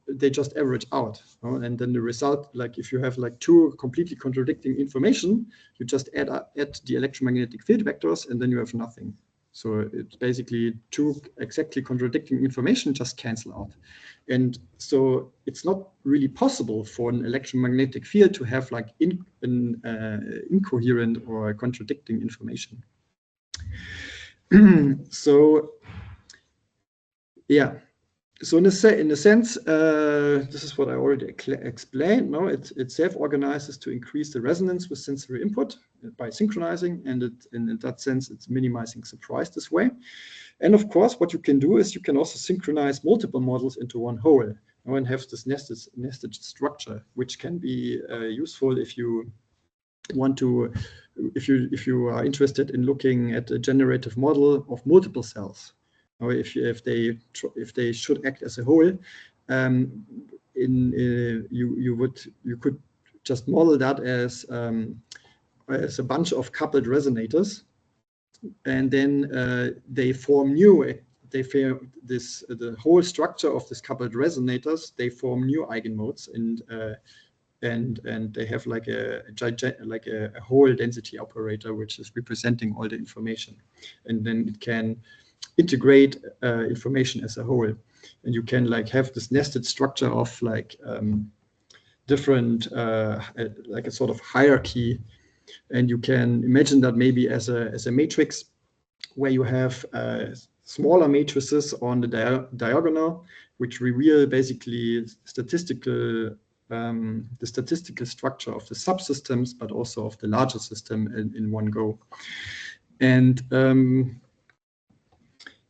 they just average out, and then the result, like if you have like two completely contradicting information, you just add the electromagnetic field vectors, and then you have nothing. So it's basically two exactly contradicting information just cancel out. And so it's not really possible for an electromagnetic field to have like incoherent or contradicting information. So yeah, so in a sense, this is what I already explained. No, it self-organizes to increase the resonance with sensory input by synchronizing, and in that sense, it's minimizing surprise this way. And of course, what you can do is you can also synchronize multiple models into one whole, and have this nested structure, which can be useful if you want to, if you are interested in looking at a generative model of multiple cells, or if they should act as a whole, you could just model that as a bunch of coupled resonators, and then they form the whole structure of this coupled resonators. They form new eigenmodes, and they have like a whole density operator which is representing all the information, and then it can integrate information as a whole, and you can like have this nested structure of like different like a sort of hierarchy, and you can imagine that maybe as a matrix where you have smaller matrices on the diagonal, which reveal basically the statistical structure of the subsystems, but also of the larger system in one go. And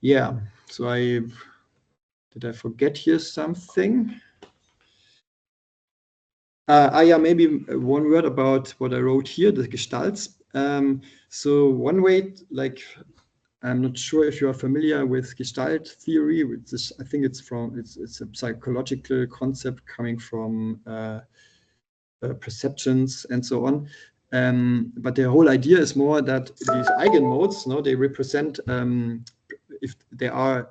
yeah, so did I forget here something? Yeah, maybe one word about what I wrote here, the gestalts. So one way, like, I'm not sure if you are familiar with Gestalt theory, which is, I think it's a psychological concept coming from perceptions and so on. But the whole idea is more that these eigenmodes, they represent, if they are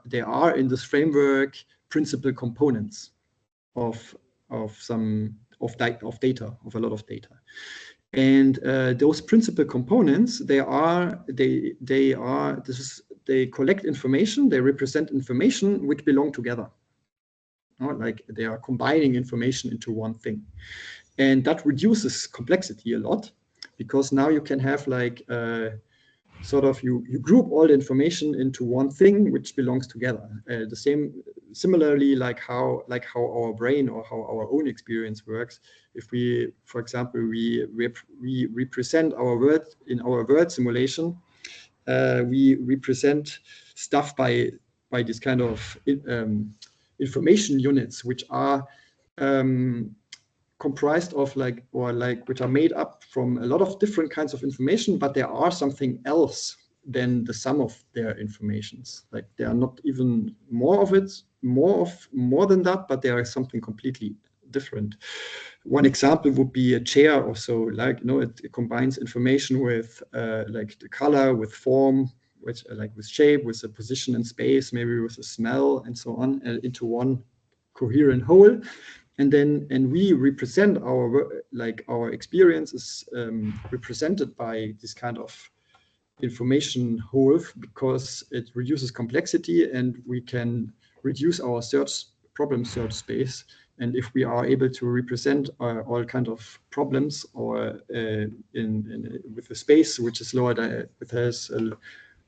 in this framework, principal components of a lot of data. And those principal components, they collect information, they represent information which belong together. Like they are combining information into one thing. And that reduces complexity a lot, because now you can have like sort of you group all the information into one thing which belongs together. Similarly, like how our brain or how our own experience works. If we, for example, we represent our word in our word simulation, we represent stuff by this kind of information units, which are comprised of which are made up from a lot of different kinds of information, but there are something else than the sum of their informations. Like they are not even more than that, but there is something completely different. One example would be a chair or so, like, it combines information with like the color, with form, which like with shape, with a position in space, maybe with a smell and so on, into one coherent whole. And we represent our experience is represented by this kind of information whole, because it reduces complexity and we can reduce our problem search space. And if we are able to represent all kind of problems or with a space which is lower, which has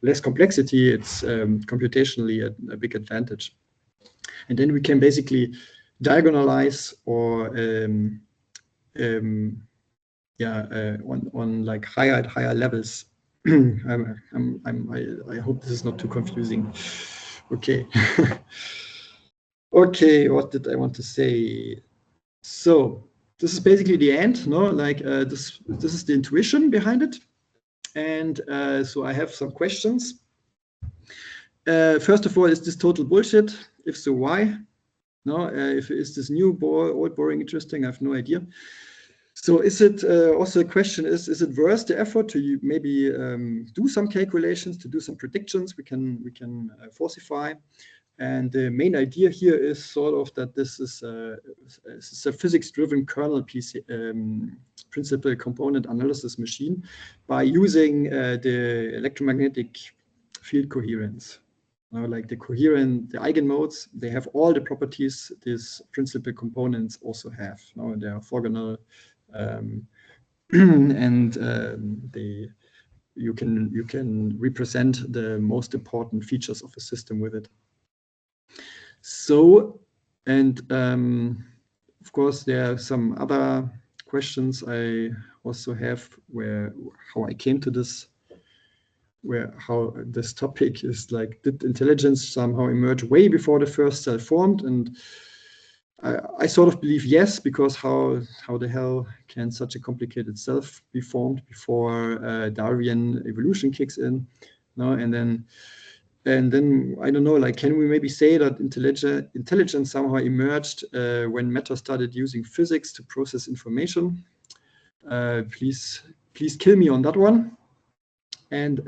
less complexity, it's computationally a big advantage. And then we can basically diagonalize or on like higher levels. I hope this is not too confusing. Okay. Okay, what did I want to say? So this is basically the end, this is the intuition behind it. And so I have some questions. First of all, is this total bullshit? If so, why? If is this new old boring interesting? I have no idea. So is it also a question is it worth the effort to maybe do some calculations, to do some predictions we can falsify? And the main idea here is sort of that this is a physics-driven kernel principal component analysis machine by using the electromagnetic field coherence. Like the coherent, the eigenmodes, they have all the properties these principal components also have. They are orthogonal, and you can represent the most important features of a system with it. So, and of course, there are some other questions I also have how I came to this, how this topic is like, did intelligence somehow emerge way before the first cell formed? And I sort of believe yes, because how the hell can such a complicated self be formed before Darwinian evolution kicks in? And then I don't know, like, can we maybe say that intelligence somehow emerged when matter started using physics to process information? Please kill me on that one. And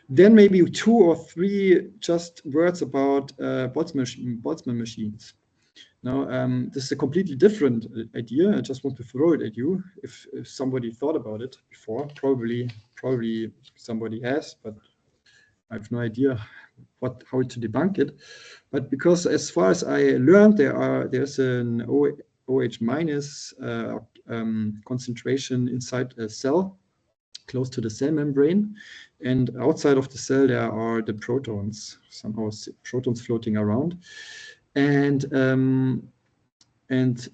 then maybe 2 or 3 just words about Boltzmann machines. Now, this is a completely different idea. I just want to throw it at you. If somebody thought about it before, probably somebody has, but I have no idea how to debunk it. But because as far as I learned, there's an OH minus concentration inside a cell, close to the cell membrane, and outside of the cell there are the protons, somehow protons floating around, and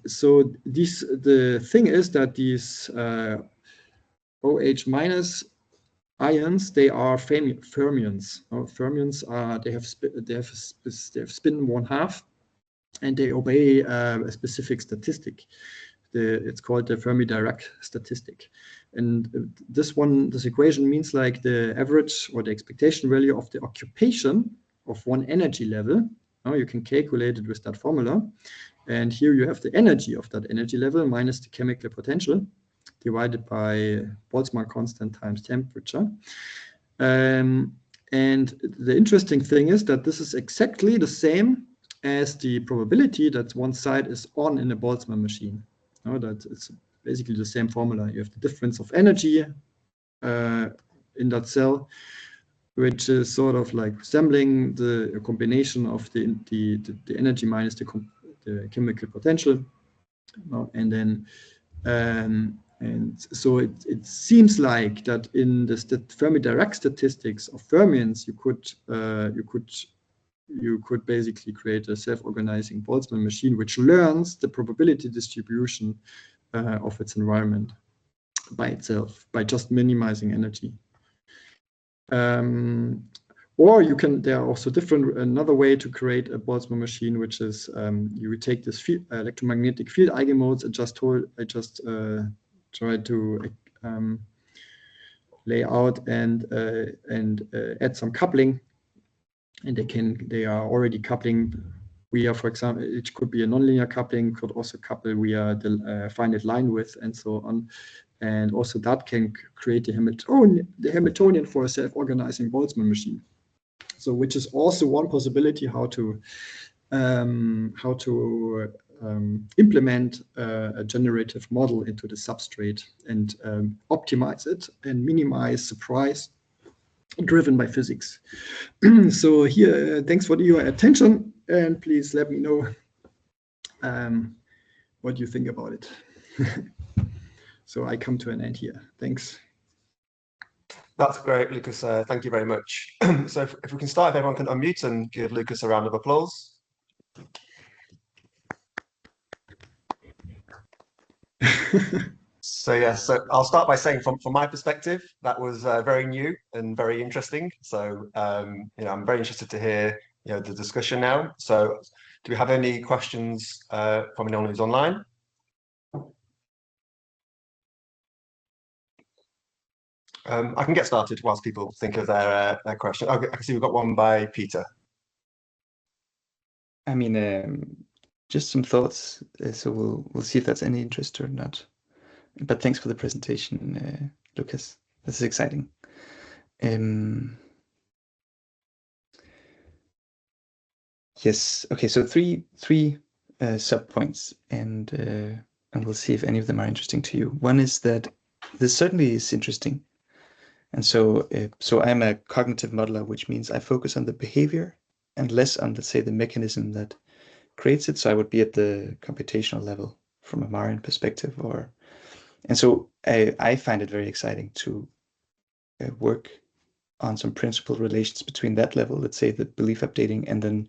so the thing is that these OH minus ions, they are fermions. Fermions are they have spin 1/2, and they obey a specific statistic. It's called the Fermi-Dirac statistic. And this equation means like the average or the expectation value of the occupation of one energy level. Now you can calculate it with that formula. And here you have the energy of that energy level minus the chemical potential divided by Boltzmann constant times temperature. And the interesting thing is that this is exactly the same as the probability that one side is on in a Boltzmann machine. That it's basically the same formula. You have the difference of energy in that cell, which is sort of like resembling the combination of the energy minus the chemical potential. And then and so it seems like that in the Fermi-Dirac statistics of fermions, you could basically create a self-organizing Boltzmann machine which learns the probability distribution of its environment by itself, by just minimizing energy. Or there are also another way to create a Boltzmann machine, which is you would take this electromagnetic field eigenmodes. I just tried to lay out and add some coupling, and they are already coupling via, for example, it could be a nonlinear coupling, could also couple via the finite line width and so on. And also that can create the Hamiltonian for a self-organizing Boltzmann machine. So, which is also one possibility how to implement a generative model into the substrate and optimize it and minimize surprise driven by physics. So here, thanks for your attention, and please let me know what you think about it. So I come to an end here. Thanks. That's great, Lukas. Thank you very much. So if we can start, if everyone can unmute and give Lukas a round of applause. So I'll start by saying from my perspective, that was very new and very interesting. So I'm very interested to hear the discussion now. So do we have any questions from anyone who's online? I can get started whilst people think of their question. Okay, I can see we've got one by Peter. I mean, just some thoughts. So we'll see if that's any interest or not. But thanks for the presentation, Lukas. This is exciting. Yes. Okay. So three sub points, and we'll see if any of them are interesting to you. One is that this certainly is interesting, and so I'm a cognitive modeler, which means I focus on the behavior and less on, let's say, the mechanism that creates it. So I would be at the computational level from a Marian perspective, and so I find it very exciting to work on some principal relations between that level, let's say the belief updating, and then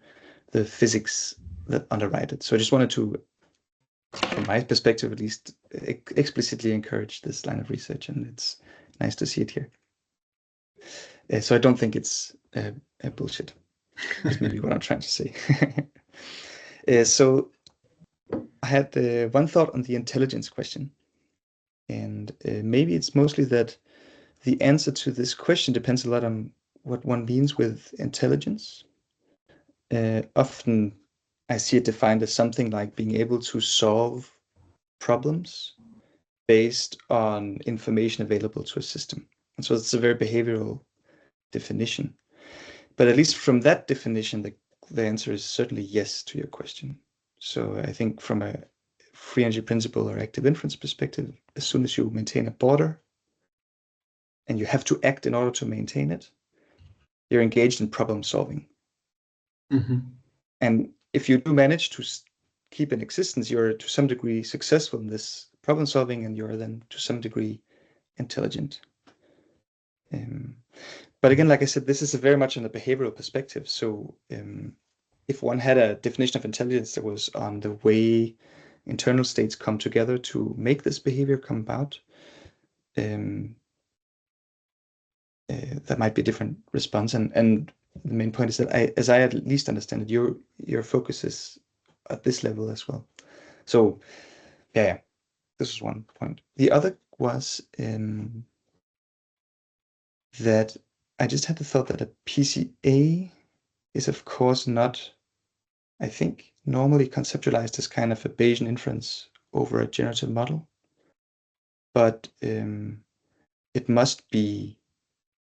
the physics that underwrite it. So I just wanted to, from my perspective at least, explicitly encourage this line of research, and it's nice to see it here. So I don't think it's a bullshit. That's maybe what I'm trying to say. So I had one thought on the intelligence question, and maybe it's mostly that the answer to this question depends a lot on what one means with intelligence. Often I see it defined as something like being able to solve problems based on information available to a system. And so it's a very behavioral definition. But at least from that definition, the answer is certainly yes to your question. So I think from a free energy principle or active inference perspective, as soon as you maintain a border and you have to act in order to maintain it, you're engaged in problem solving. Mm-hmm. And if you do manage to keep in existence, you're to some degree successful in this problem solving, and you're then to some degree intelligent. But again, like I said, this is very much in a behavioral perspective. So if one had a definition of intelligence that was on the way internal states come together to make this behavior come about, that might be a different response. And the main point is that as I at least understand it, your focus is at this level as well. So yeah, this is one point. The other was that I just had the thought that a PCA is of course not, I think, normally conceptualized as kind of a Bayesian inference over a generative model, but it must be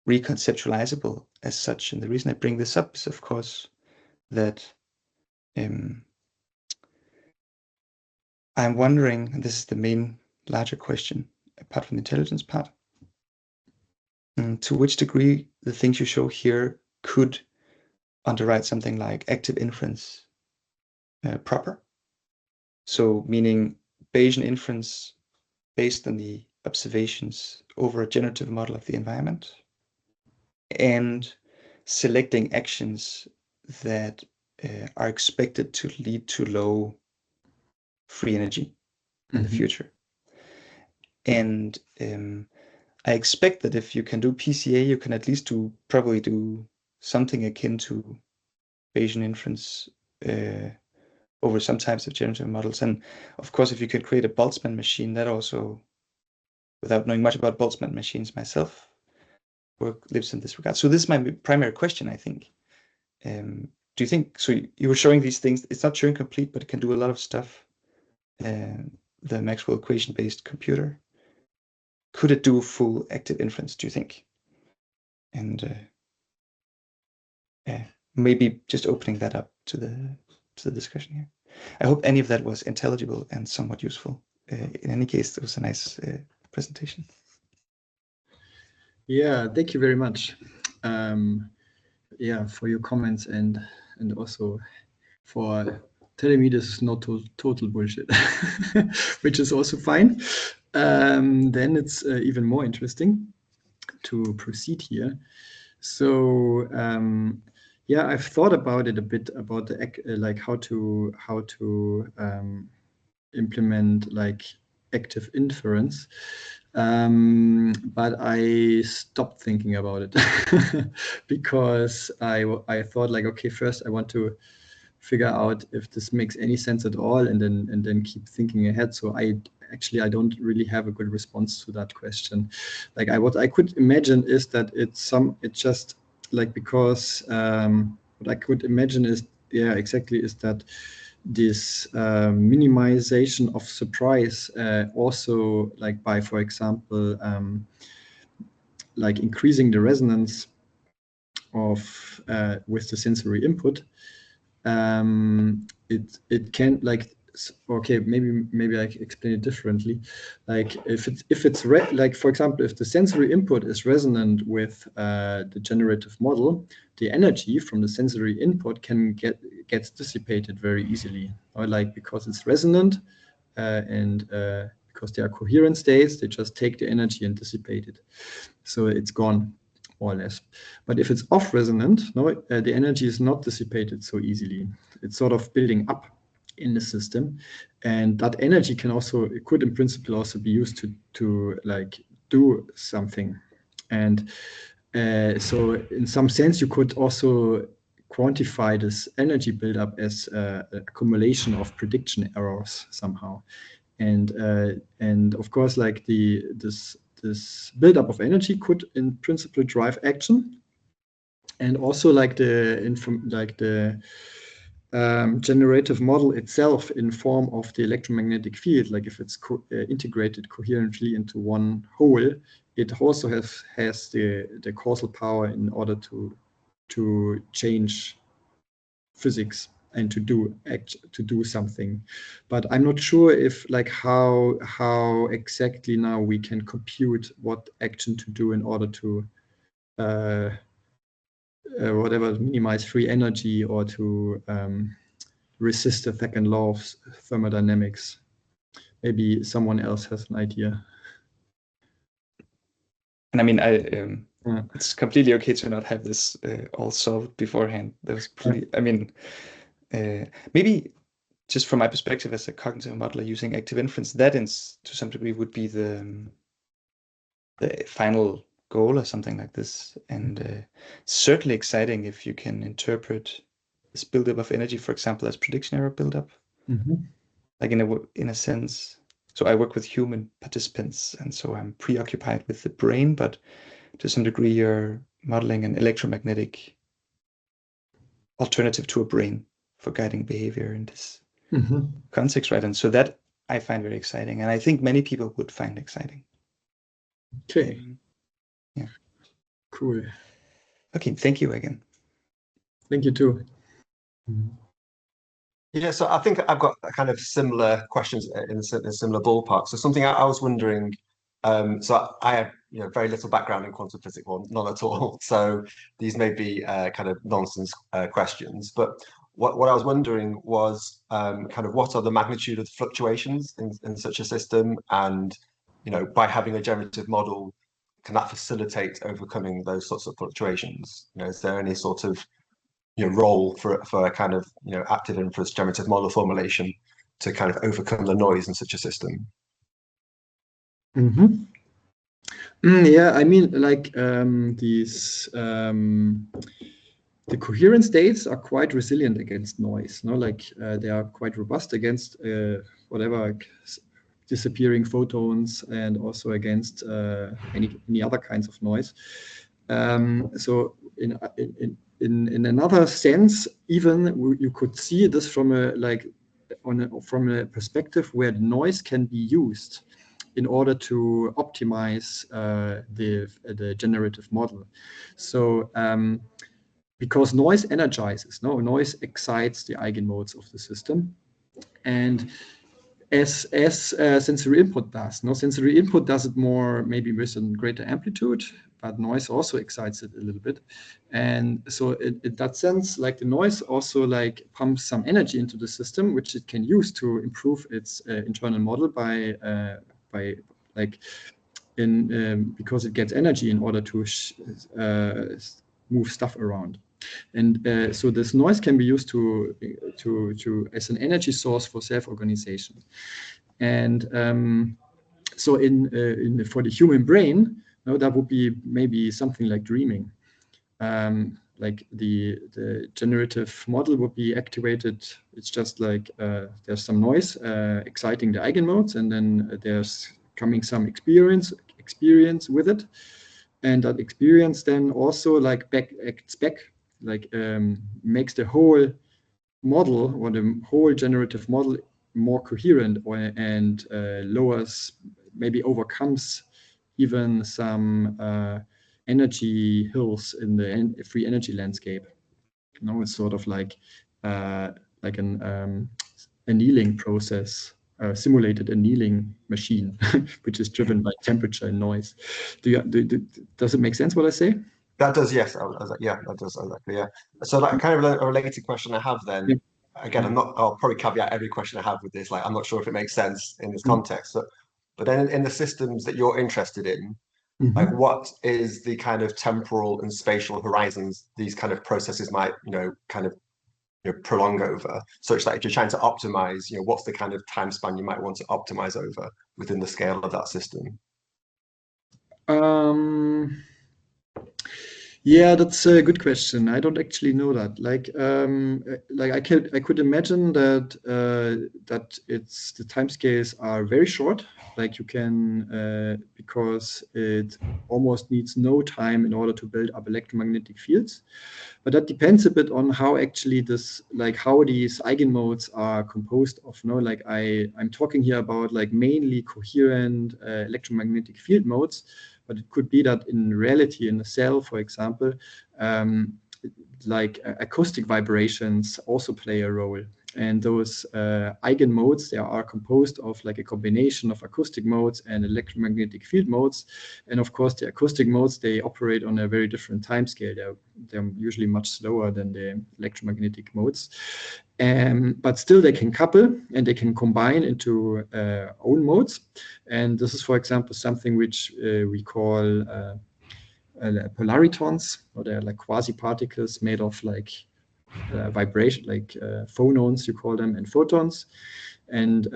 reconceptualizable as such. And the reason I bring this up is, of course, that I'm wondering, and this is the main larger question, apart from the intelligence part, to which degree the things you show here could underwrite something like active inference proper. So meaning Bayesian inference based on the observations over a generative model of the environment, and selecting actions that are expected to lead to low free energy in the future. And I expect that if you can do PCA, you can at least probably do something akin to Bayesian inference over some types of generative models. And of course, if you could create a Boltzmann machine, that also, without knowing much about Boltzmann machines myself, work lives in this regard. So this is my primary question, I think. Do you think, so you were showing these things, it's not Turing complete, but it can do a lot of stuff. The Maxwell equation-based computer, could it do full active inference, do you think? And maybe just opening that up to the discussion here. I hope any of that was intelligible and somewhat useful. In any case, it was a nice presentation. Yeah, thank you very much. Yeah, for your comments and also for telling me this is not total bullshit, which is also fine. Then it's even more interesting to proceed here. So yeah, I've thought about it a bit, about the like how to implement like active inference, but I stopped thinking about it because I thought like, okay, first I want to figure out if this makes any sense at all, and then keep thinking ahead. So I don't really have a good response to that question. Like what I could imagine is that it's just like, because what I could imagine is, yeah, exactly, is that this minimization of surprise also, like by, for example, like increasing the resonance of with the sensory input, it can, like, okay, maybe I explain it differently. Like if it's like, for example, if the sensory input is resonant with the generative model, the energy from the sensory input gets dissipated very easily, or like because it's resonant and because they are coherent states, they just take the energy and dissipate it, so it's gone, more or less. But if it's off resonant, no, the energy is not dissipated so easily. It's sort of building up in the system, and that energy could in principle also be used to like do something. And so in some sense you could also quantify this energy buildup as accumulation of prediction errors somehow. And of course, like this buildup of energy could in principle drive action, and also like the generative model itself in form of the electromagnetic field, like if it's integrated coherently into one whole, it also has the causal power in order to change physics and to do something. But I'm not sure if, like, how exactly now we can compute what action to do in order to whatever, minimize free energy or to resist the second law of thermodynamics. Maybe someone else has an idea. And I mean, it's completely okay to not have this all solved beforehand. That was pretty. I mean, maybe just from my perspective as a cognitive modeler using active inference, that to some degree would be the final goal or something like this. And certainly exciting if you can interpret this buildup of energy, for example, as prediction error buildup. Like in a sense. So I work with human participants, and so I'm preoccupied with the brain, but to some degree you're modeling an electromagnetic alternative to a brain for guiding behavior in this context, right? And so that I find very exciting, and I think many people would find exciting. Okay. Yeah. Cool. Okay, thank you again. Thank you too. Yeah, so I think I've got kind of similar questions in a similar ballpark. So something I was wondering, so I have very little background in quantum physics, or none at all. So these may be kind of nonsense questions. But what I was wondering was kind of what are the magnitude of the fluctuations in such a system, and by having a generative model, can that facilitate overcoming those sorts of fluctuations? Is there any sort of role for a kind of active inference generative model formulation to kind of overcome the noise in such a system? Yeah, I mean, like these the coherent states are quite resilient against noise. Like they are quite robust against whatever, like, disappearing photons, and also against any other kinds of noise. So in another sense, even you could see this from from a perspective where the noise can be used in order to optimize the generative model. So because noise energizes, noise excites the eigenmodes of the system, and as sensory input does. Sensory input does it more, maybe with a greater amplitude, but noise also excites it a little bit. And so in that sense, like, the noise also like pumps some energy into the system, which it can use to improve its internal model by like because it gets energy in order to move stuff around. And so this noise can be used to as an energy source for self-organization. And so for the human brain, that would be maybe something like dreaming. Like the generative model would be activated. It's just like there's some noise exciting the eigenmodes, and then there's coming some experience with it, and that experience then also like acts back, like makes the whole model, or the whole generative model, more coherent, and maybe overcomes even some energy hills in the free energy landscape. It's sort of like like an annealing process, simulated annealing machine, which is driven by temperature and noise. Does it make sense what I say? That does, yes. I was like, yeah, that does exactly, yeah. So like kind of a related question I have then. Yeah. Again, I'll probably caveat every question I have with this. Like, I'm not sure if it makes sense in this Mm-hmm. context. But then in the systems that you're interested in, Mm-hmm. like what is the kind of temporal and spatial horizons these kind of processes might, kind of prolong over, such that if you're trying to optimize, what's the kind of time span you might want to optimize over within the scale of that system? Yeah, that's a good question. I don't actually know that. Like I could imagine that the timescales are very short. Like you can because it almost needs no time in order to build up electromagnetic fields. But that depends a bit on how actually how these eigenmodes are composed of. Like I'm talking here about like mainly coherent electromagnetic field modes. But it could be that in reality, in a cell, for example, like acoustic vibrations also play a role. And those eigenmodes, they are composed of like a combination of acoustic modes and electromagnetic field modes. And of course, the acoustic modes, they operate on a very different time scale. They're usually much slower than the electromagnetic modes. But still they can couple and they can combine into own modes. And this is, for example, something which we call polaritons, or they're like quasi-particles made of like vibration, like phonons, you call them, and photons. And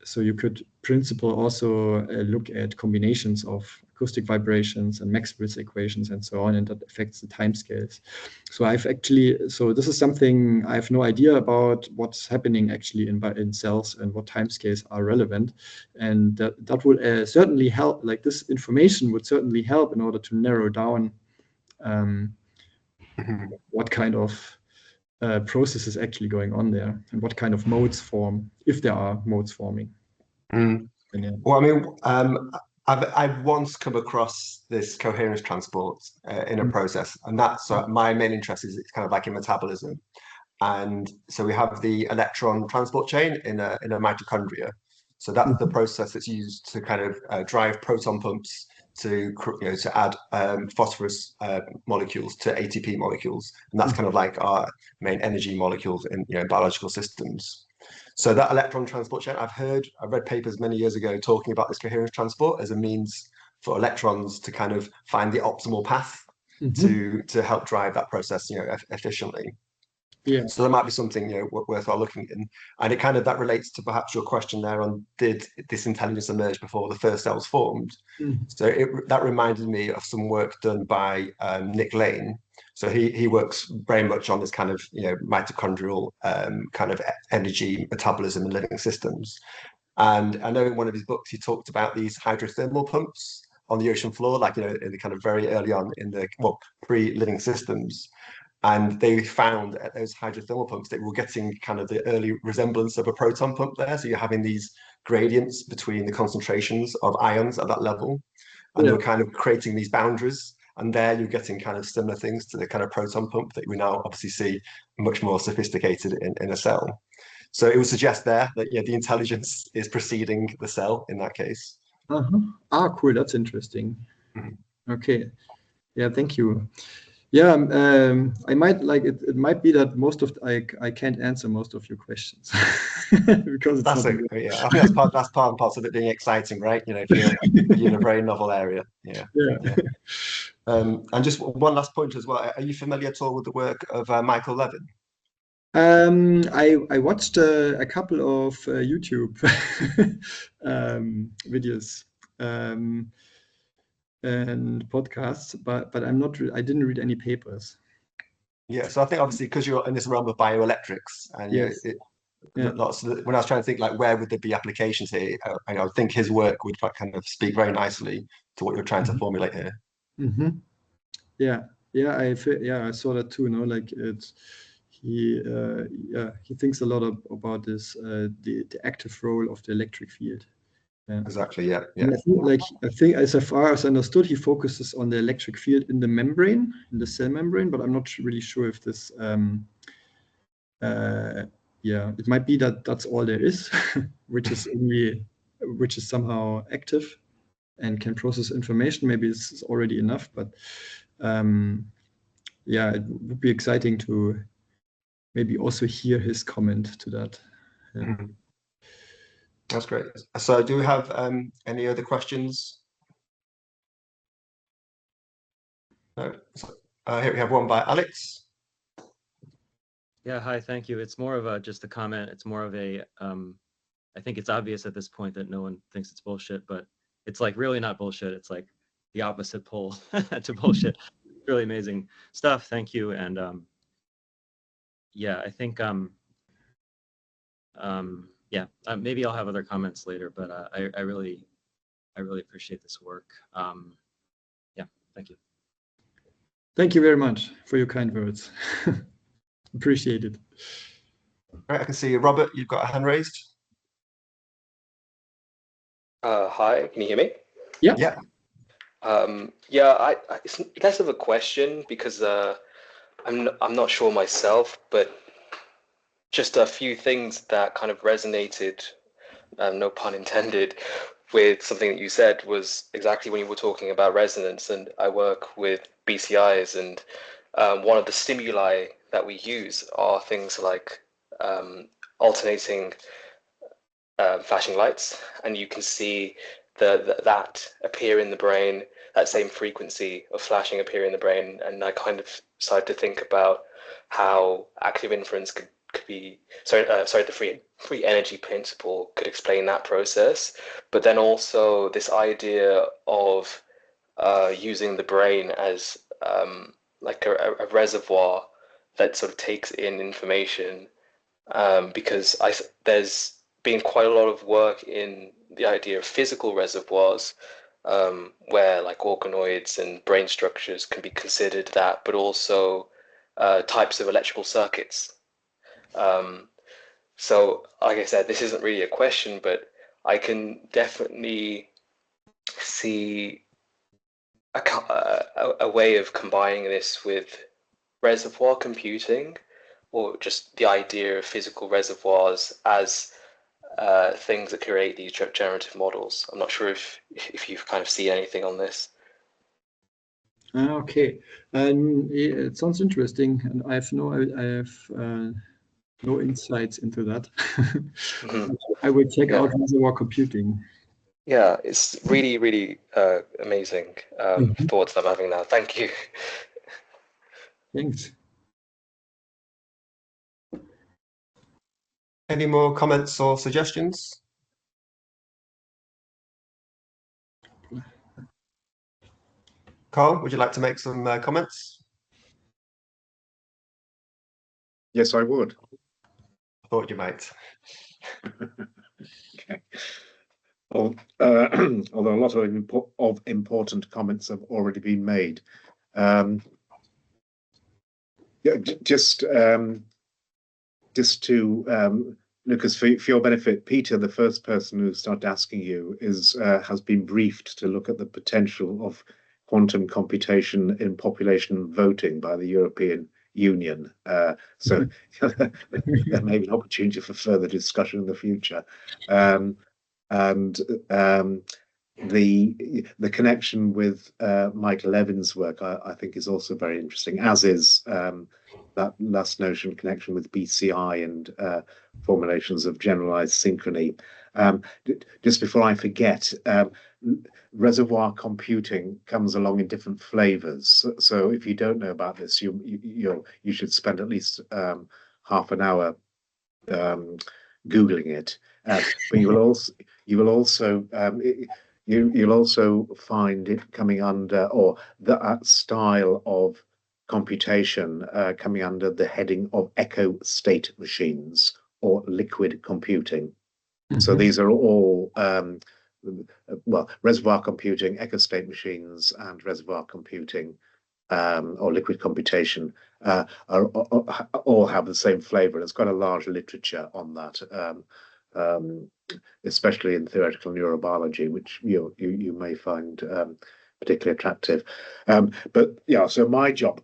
so you could principle also look at combinations of acoustic vibrations and Maxwell's equations and so on, and that affects the timescales. So this is something I have no idea about what's happening actually in cells and what timescales are relevant, and that would certainly help. Like this information would certainly help in order to narrow down what kind of process is actually going on there and what kind of modes form, if there are modes forming. Yeah. Well, I mean, I've once come across this coherence transport in a process, and that's my main interest is it's kind of like in metabolism. And so we have the electron transport chain in a mitochondria. So that's the process that's used to kind of drive proton pumps to add phosphorus molecules to ATP molecules, and that's kind of like our main energy molecules in biological systems. So that electron transport chain, I've read papers many years ago talking about this coherence transport as a means for electrons to kind of find the optimal path to help drive that process efficiently. Yeah. So there might be something worthwhile looking in, and it kind of that relates to perhaps your question there on did this intelligence emerge before the first cells formed? So that reminded me of some work done by Nick Lane. So he works very much on this kind of mitochondrial kind of energy metabolism in living systems, and I know in one of his books he talked about these hydrothermal pumps on the ocean floor, like in the kind of very early on in the pre-living systems. And they found at those hydrothermal pumps that we're getting kind of the early resemblance of a proton pump there. So you're having these gradients between the concentrations of ions at that level. And they were kind of creating these boundaries. And there you're getting kind of similar things to the kind of proton pump that we now obviously see much more sophisticated in a cell. So it would suggest there that the intelligence is preceding the cell in that case. Cool. That's interesting. Okay. Yeah, thank you. Yeah, I might like it. It might be that I can't answer most of your questions because it's that's not. Yeah, I think that's part and parcel of it being exciting, right? If you're in a very novel area. Yeah. And just one last point as well. Are you familiar at all with the work of Michael Levin? I watched a couple of YouTube videos. And podcasts, but I didn't read any papers. Yeah, so I think obviously because you're in this realm of bioelectrics, and when I was trying to think like where would there be applications here, I think his work would kind of speak very nicely to what you're trying to formulate here. I saw that too. Like he thinks a lot about this the active role of the electric field. Exactly. Yeah. I think as far as I understood, he focuses on the electric field in the membrane, in the cell membrane, but I'm not really sure if this yeah, it might be that that's all there is, which is somehow active and can process information. Maybe this is already enough, but yeah, it would be exciting to maybe also hear his comment to that. Yeah. Mm-hmm. That's great. So do we have any other questions? No. So, here we have one by Alex. Yeah, hi, thank you. It's more of just a comment. It's more of a, I think it's obvious at this point that no one thinks it's bullshit, but it's like really not bullshit. It's like the opposite pole to bullshit. Really amazing stuff. Thank you. And yeah, I think, yeah, maybe I'll have other comments later, but I really appreciate this work. Yeah, thank you. Thank you very much for your kind words. Appreciate it. All right, I can see Robert, you've got a hand raised. Hi, can you hear me? Yeah. Yeah. Yeah, it's less of a question because I'm not sure myself, but just a few things that kind of resonated, no pun intended, with something that you said was exactly when you were talking about resonance. And I work with BCIs, and one of the stimuli that we use are things like alternating flashing lights, and you can see that appear in the brain, that same frequency of flashing appear in the brain. And I kind of started to think about how active inference could be, the free energy principle could explain that process. But then also this idea of using the brain as like a reservoir that sort of takes in information, because there's been quite a lot of work in the idea of physical reservoirs, where like organoids and brain structures can be considered that, but also types of electrical circuits. So like I said, this isn't really a question, but I can definitely see a way of combining this with reservoir computing, or just the idea of physical reservoirs as things that create these generative models. I'm not sure if you've kind of seen anything on this. Okay, it sounds interesting, and I have no insights into that. Mm-hmm. I will check out reservoir computing. Yeah, it's really, really amazing thoughts I'm having now. Thank you. Thanks. Any more comments or suggestions? Carl, would you like to make some comments? Yes, I would. I thought you might. Okay. Well, although a lot of important comments have already been made, yeah, just to Lukas, for your benefit, Peter, the first person who started asking you, has been briefed to look at the potential of quantum computation in population voting by the European Union. So there may be an opportunity for further discussion in the future. And the connection with Michael Levin's work, I think, is also very interesting, as is that last notion connection with BCI and formulations of generalized synchrony. Just before I forget, reservoir computing comes along in different flavors. So if you don't know about this, you should spend at least half an hour Googling it. But you'll also find it coming under, or that style of computation coming under the heading of echo state machines or liquid computing. So these are all reservoir computing, echo state machines, and reservoir computing or liquid computation all have the same flavor. There's quite a large literature on that, especially in theoretical neurobiology, which you may find particularly attractive. But yeah, so my job.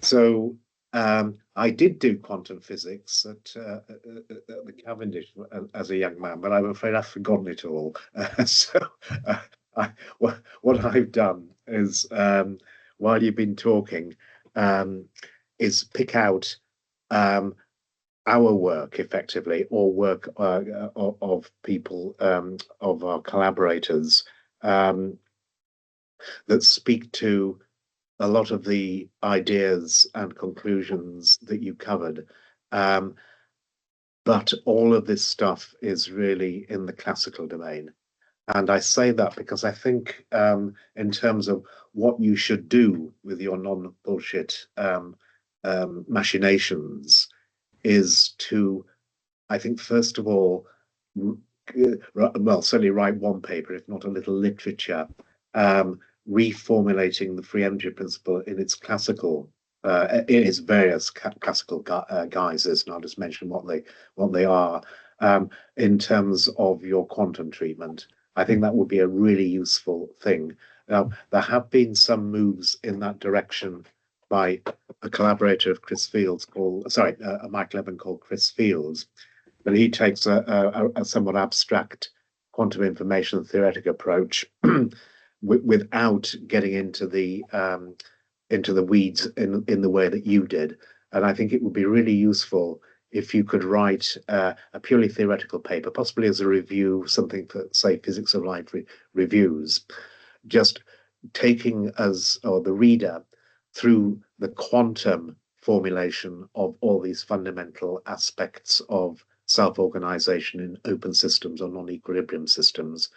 So I I did do quantum physics at the Cavendish as a young man, but I'm afraid I've forgotten it all. What I've done is, while you've been talking, is pick out our work effectively, or work of people, of our collaborators, that speak to a lot of the ideas and conclusions that you covered. But all of this stuff is really in the classical domain. And I say that because I think, in terms of what you should do with your non-bullshit machinations, is to, I think, first of all, well, certainly write one paper, if not a little literature, reformulating the free energy principle in its classical, in its various classical guises, and I'll just mention what they are, in terms of your quantum treatment. I think that would be a really useful thing. Now, there have been some moves in that direction by a collaborator of Chris Fields called, sorry, a Mike Levin called Chris Fields, but he takes a somewhat abstract quantum information theoretic approach without getting into the weeds in the way that you did. And I think it would be really useful if you could write a purely theoretical paper, possibly as a review, something for, say, Physics of Light reviews, just taking us, or the reader, through the quantum formulation of all these fundamental aspects of self-organization in open systems or non-equilibrium systems,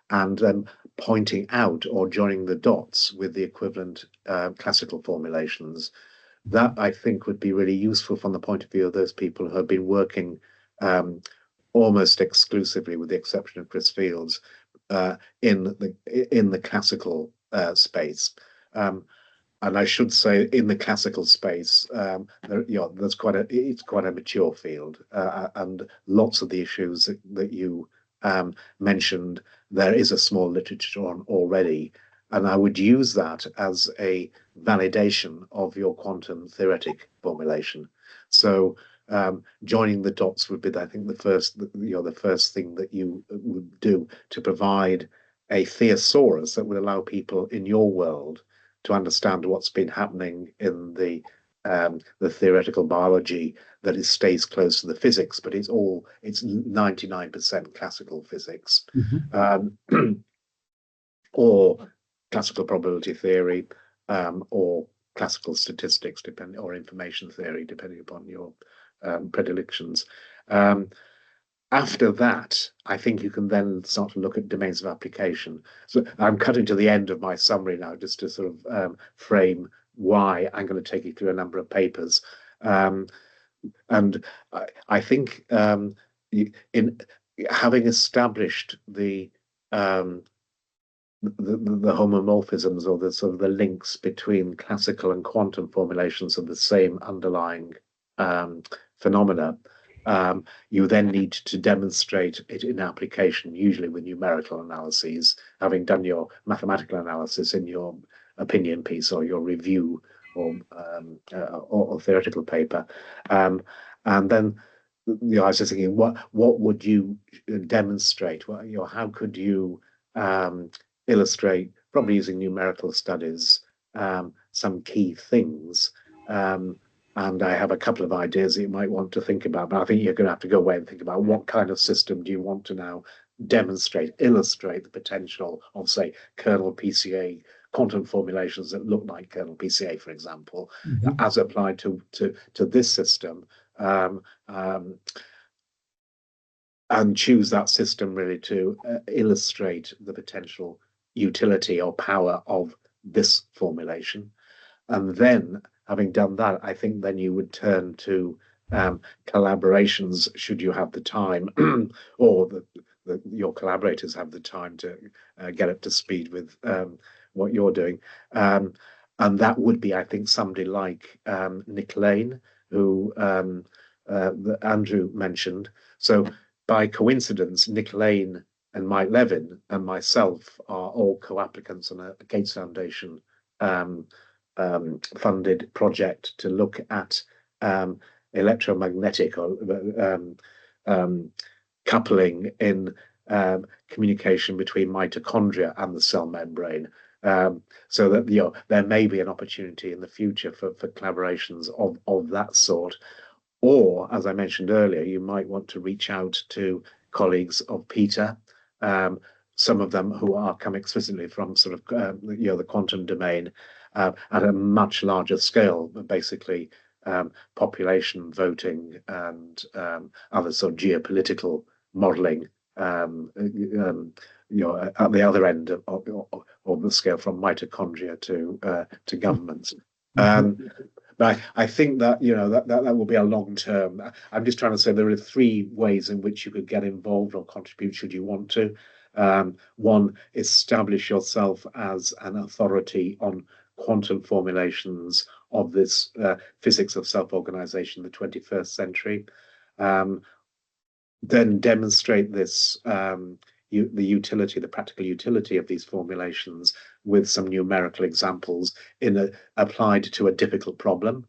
and then pointing out or joining the dots with the equivalent classical formulations. That, I think, would be really useful from the point of view of those people who have been working almost exclusively, with the exception of Chris Fields, in the classical space. And I should say, in the classical space, there's it's quite a mature field, and lots of the issues that you mentioned, there is a small literature on already, and I would use that as a validation of your quantum theoretic formulation. So joining the dots would be, I think, the first thing that you would do to provide a thesaurus that would allow people in your world to understand what's been happening in the theoretical biology, that it stays close to the physics, but it's 99% classical physics, or classical probability theory, or classical statistics, or information theory, depending upon your predilections. After that, I think you can then start to look at domains of application. So I'm cutting to the end of my summary now, just to sort of frame why I'm going to take you through a number of papers. And I think in having established the homomorphisms, or the sort of the links between classical and quantum formulations of the same underlying phenomena, you then need to demonstrate it in application, usually with numerical analyses, having done your mathematical analysis in your opinion piece or your review or theoretical paper. And then I was just thinking, what would you demonstrate? Well, how could you illustrate, probably using numerical studies, some key things? And I have a couple of ideas that you might want to think about, but I think you're going to have to go away and think about what kind of system do you want to now demonstrate, illustrate the potential of, say, kernel PCA quantum formulations that look like kernel PCA, for example, as applied to this system, and choose that system really to illustrate the potential utility or power of this formulation. And then, having done that, I think then you would turn to collaborations, should you have the time, or your collaborators have the time to get up to speed with what you're doing. And that would be, I think, somebody like Nick Lane, who Andrew mentioned. So by coincidence, Nick Lane and Mike Levin and myself are all co-applicants on a Gates Foundation funded project to look at electromagnetic or coupling in communication between mitochondria and the cell membrane. So that there may be an opportunity in the future for collaborations of that sort. Or, as I mentioned earlier, you might want to reach out to colleagues of Peter, some of them who are coming explicitly from sort of the quantum domain at a much larger scale, basically population voting and other sort of geopolitical modelling. At the other end of the scale, from mitochondria to governments. But I think that that will be a long term. I'm just trying to say there are 3 ways in which you could get involved or contribute should you want to. One, establish yourself as an authority on quantum formulations of this physics of self-organization in the 21st century. Then demonstrate this the practical utility of these formulations with some numerical examples applied to a difficult problem.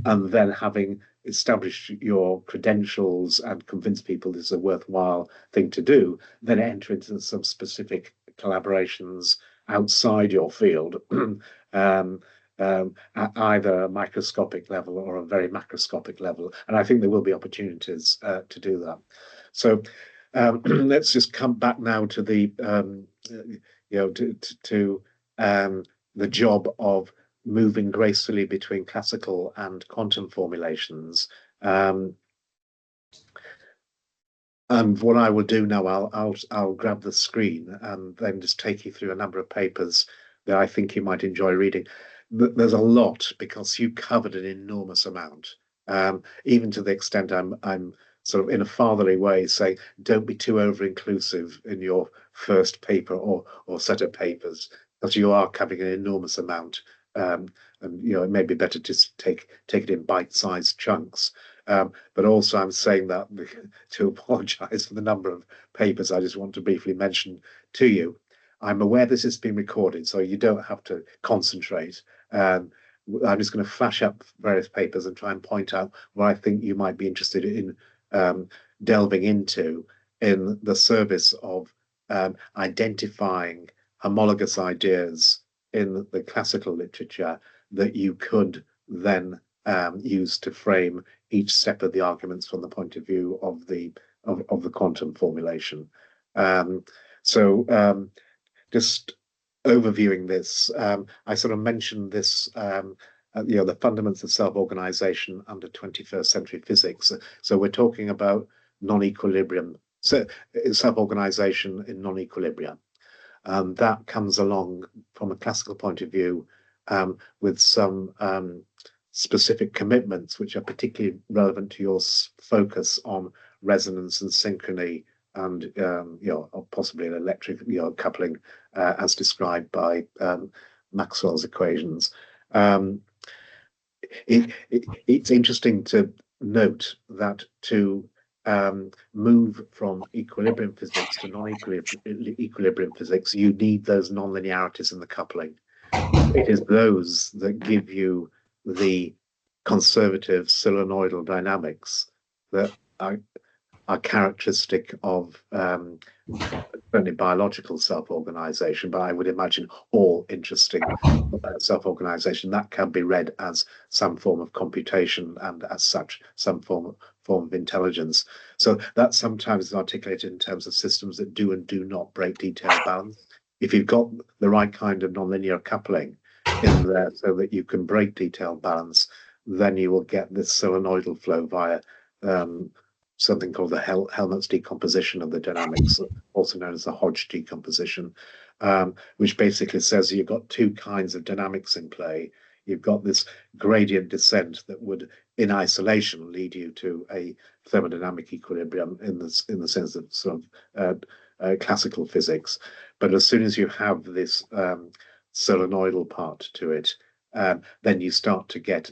And then, having established your credentials and convinced people this is a worthwhile thing to do, then enter into some specific collaborations outside your field, at either a microscopic level or a very macroscopic level. And I think there will be opportunities to do that. So let's just come back now to the the job of moving gracefully between classical and quantum formulations. And what I will do now, I'll grab the screen and then just take you through a number of papers that I think you might enjoy reading. There's a lot, because you covered an enormous amount, even to the extent I'm sort of in a fatherly way saying, don't be too over-inclusive in your first paper or set of papers, because you are covering an enormous amount. And it may be better to take it in bite-sized chunks. But also I'm saying that to apologize for the number of papers I just want to briefly mention to you. I'm aware this is being recorded, so you don't have to concentrate. I'm just going to flash up various papers and try and point out what I think you might be interested in delving into in the service of identifying homologous ideas in the classical literature that you could then use to frame each step of the arguments from the point of view of the quantum formulation. Just overviewing this, I sort of mentioned this, the fundamentals of self-organization under 21st century physics. So we're talking about non-equilibrium, so self-organization in non-equilibrium. That comes along from a classical point of view with some specific commitments which are particularly relevant to your focus on resonance and synchrony and possibly an electric coupling as described by Maxwell's equations. It's interesting to note that to move from equilibrium physics to non-equilibrium physics, you need those nonlinearities in the coupling. It is those that give you the conservative solenoidal dynamics that are characteristic of only biological self-organization, but I would imagine all interesting self-organization that can be read as some form of computation and as such some form of intelligence. So that sometimes is articulated in terms of systems that do and do not break detailed balance. If you've got the right kind of nonlinear coupling in there so that you can break detailed balance, then you will get this solenoidal flow via something called the Helmholtz decomposition of the dynamics, also known as the Hodge decomposition, which basically says you've got 2 kinds of dynamics in play. You've got this gradient descent that would, in isolation, lead you to a thermodynamic equilibrium in the sense of sort of classical physics. But as soon as you have this solenoidal part to it, then you start to get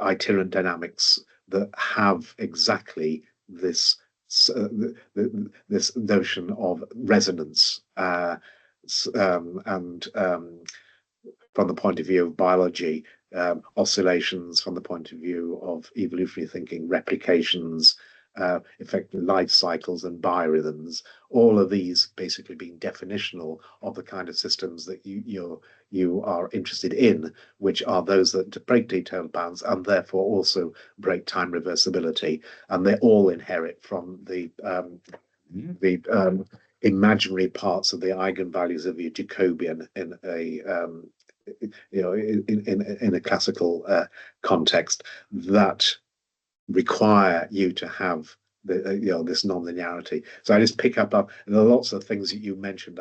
itinerant dynamics that have exactly this this notion of resonance and from the point of view of biology, oscillations from the point of view of evolutionary thinking, replications, effectively life cycles and biorhythms, all of these basically being definitional of the kind of systems that you are interested in, which are those that break detailed bounds and therefore also break time reversibility, and they all inherit from the imaginary parts of the eigenvalues of your Jacobian in a in a classical context that require you to have this non-linearity. So I just pick up there are lots of things that you mentioned.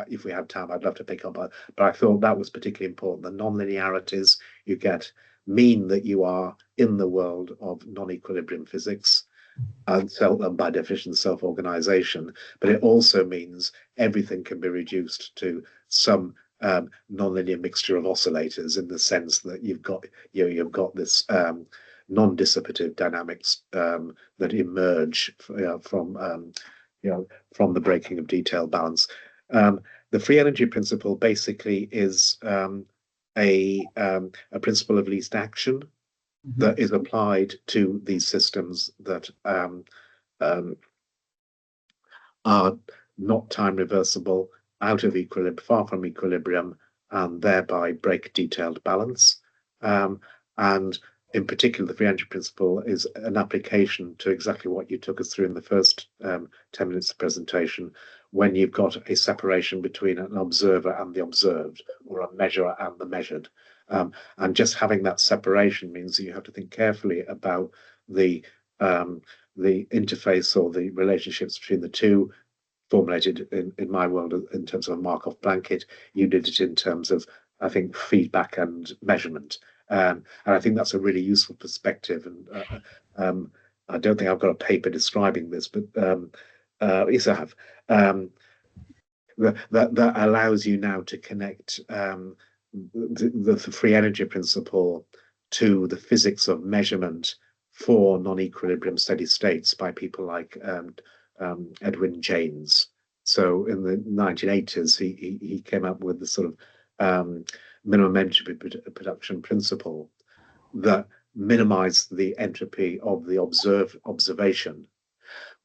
If we had time, I'd love to pick up on, but I thought that was particularly important. The non-linearities you get mean that you are in the world of non-equilibrium physics, and by definition self-organization, but it also means everything can be reduced to some nonlinear mixture of oscillators, in the sense that you've got this non-dissipative dynamics that emerge from the breaking of detailed balance. The free energy principle basically is a principle of least action that is applied to these systems that are not time reversible, out of equilibrium, far from equilibrium, and thereby break detailed balance. And in particular, the free energy principle is an application to exactly what you took us through in the first 10 minutes of the presentation, when you've got a separation between an observer and the observed, or a measurer and the measured. And just having that separation means that you have to think carefully about the interface or the relationships between the two, formulated in my world in terms of a Markov blanket. You did it in terms of, I think, feedback and measurement. And I think that's a really useful perspective. And I don't think I've got a paper describing this, but yes, I have. That allows you now to connect the free energy principle to the physics of measurement for non-equilibrium steady states by people like Edwin Janes. So in the 1980s, he came up with the sort of minimum entropy production principle that minimized the entropy of the observation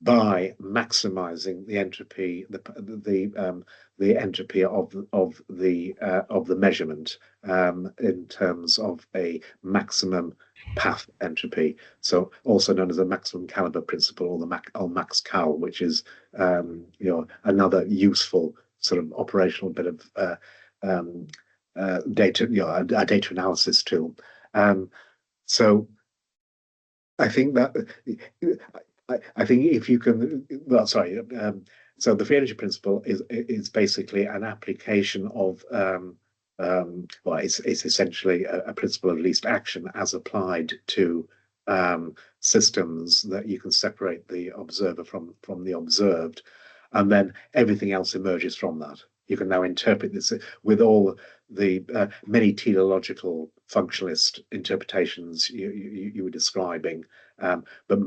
by maximizing the entropy, the entropy of the measurement in terms of a maximum path entropy. So also known as the maximum caliber principle, or the max cal, which is another useful sort of operational bit of data, a data analysis tool. So I think that I think if you can, well, sorry. So the free energy principle is basically an application of well, it's essentially a principle of least action as applied to systems that you can separate the observer from the observed, and then everything else emerges from that. You can now interpret this with all the many teleological functionalist interpretations you were describing, but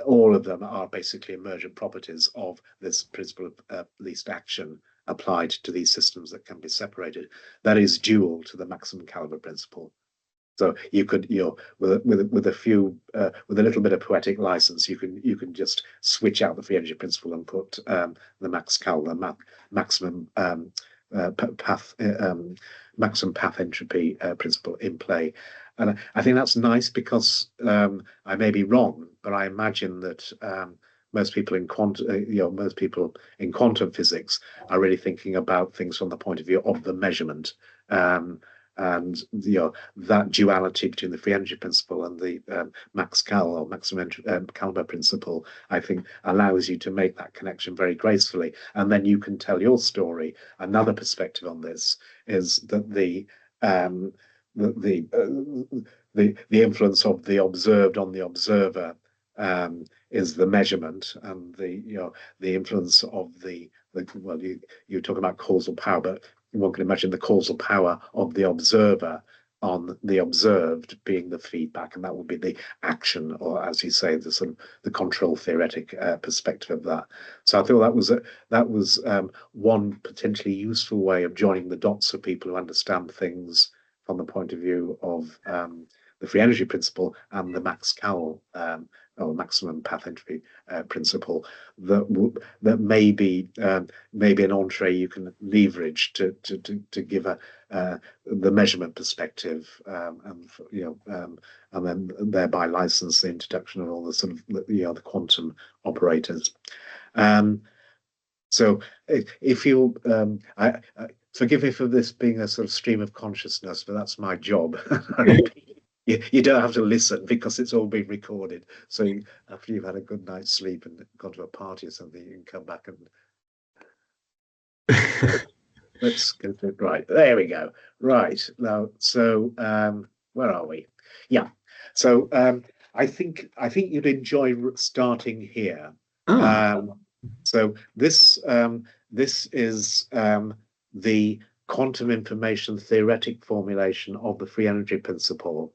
all of them are basically emergent properties of this principle of least action applied to these systems that can be separated. That is dual to the maximum caliber principle. So you could, with a few, with a little bit of poetic license, you can just switch out the free energy principle and put the max cal, the maximum maximum path entropy principle in play. And I think that's nice, because I may be wrong, but I imagine that most people in quantum physics are really thinking about things from the point of view of the measurement. And that duality between the free energy principle and the max cal, or maximum caliber principle, I think allows you to make that connection very gracefully, and then you can tell your story. Another perspective on this is that the influence of the observed on the observer is the measurement, and the influence of well, you talk about causal power, but one can imagine the causal power of the observer on the observed being the feedback, and that would be the action, or as you say, the sort of the control theoretic perspective of that. So I thought that was one potentially useful way of joining the dots for people who understand things from the point of view of the free energy principle and the Maxwell or maximum path entry principle, that may be an entree you can leverage to give the measurement perspective, and then thereby license the introduction of all the sort of the quantum operators. So if you, forgive me for this being a sort of stream of consciousness, but that's my job. You don't have to listen because it's all been recorded. So after you've had a good night's sleep and gone to a party or something, you can come back and let's go to it. Right, there we go. Right now, so where are we? Yeah. So I think you'd enjoy starting here. So this is the quantum information theoretic formulation of the free energy principle,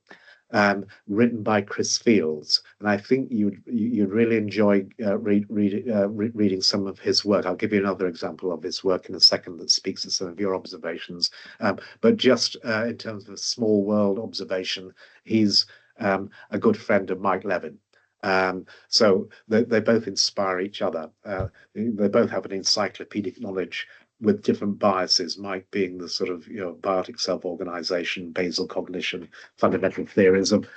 written by Chris Fields, and I think you'd really enjoy reading some of his work. I'll give you another example of his work in a second that speaks to some of your observations. But just in terms of a small world observation, he's a good friend of Mike Levin. So they both inspire each other. They both have an encyclopedic knowledge with different biases, Mike being the sort of biotic self-organization, basal cognition, fundamental theories of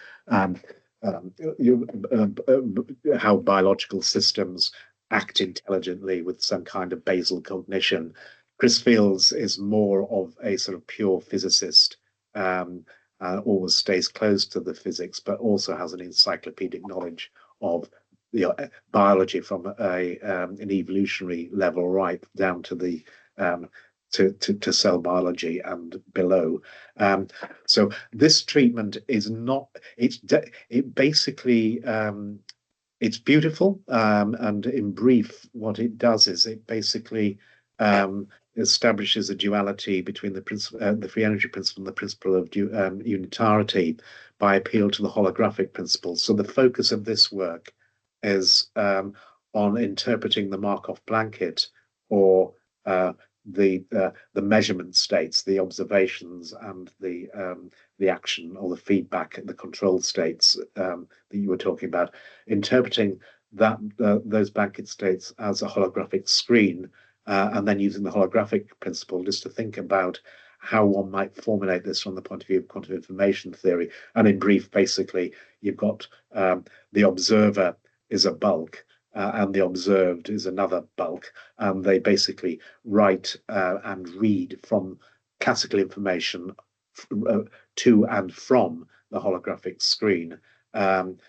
how biological systems act intelligently with some kind of basal cognition. Chris Fields is more of a sort of pure physicist, always stays close to the physics, but also has an encyclopedic knowledge of biology from an evolutionary level right down to the to cell biology and below. So this treatment is not, it basically, it's beautiful, and in brief, what it does is it basically establishes a duality between the free energy principle and the principle of unitarity by appeal to the holographic principle. So the focus of this work is on interpreting the Markov blanket, or the measurement states, the observations, and the action or the feedback, the control states that you were talking about, interpreting that those blanket states as a holographic screen, and then using the holographic principle just to think about how one might formulate this from the point of view of quantum information theory. And in brief, basically, you've got the observer is a bulk, and the observed is another bulk, and they basically write and read from classical information to and from the holographic screen. And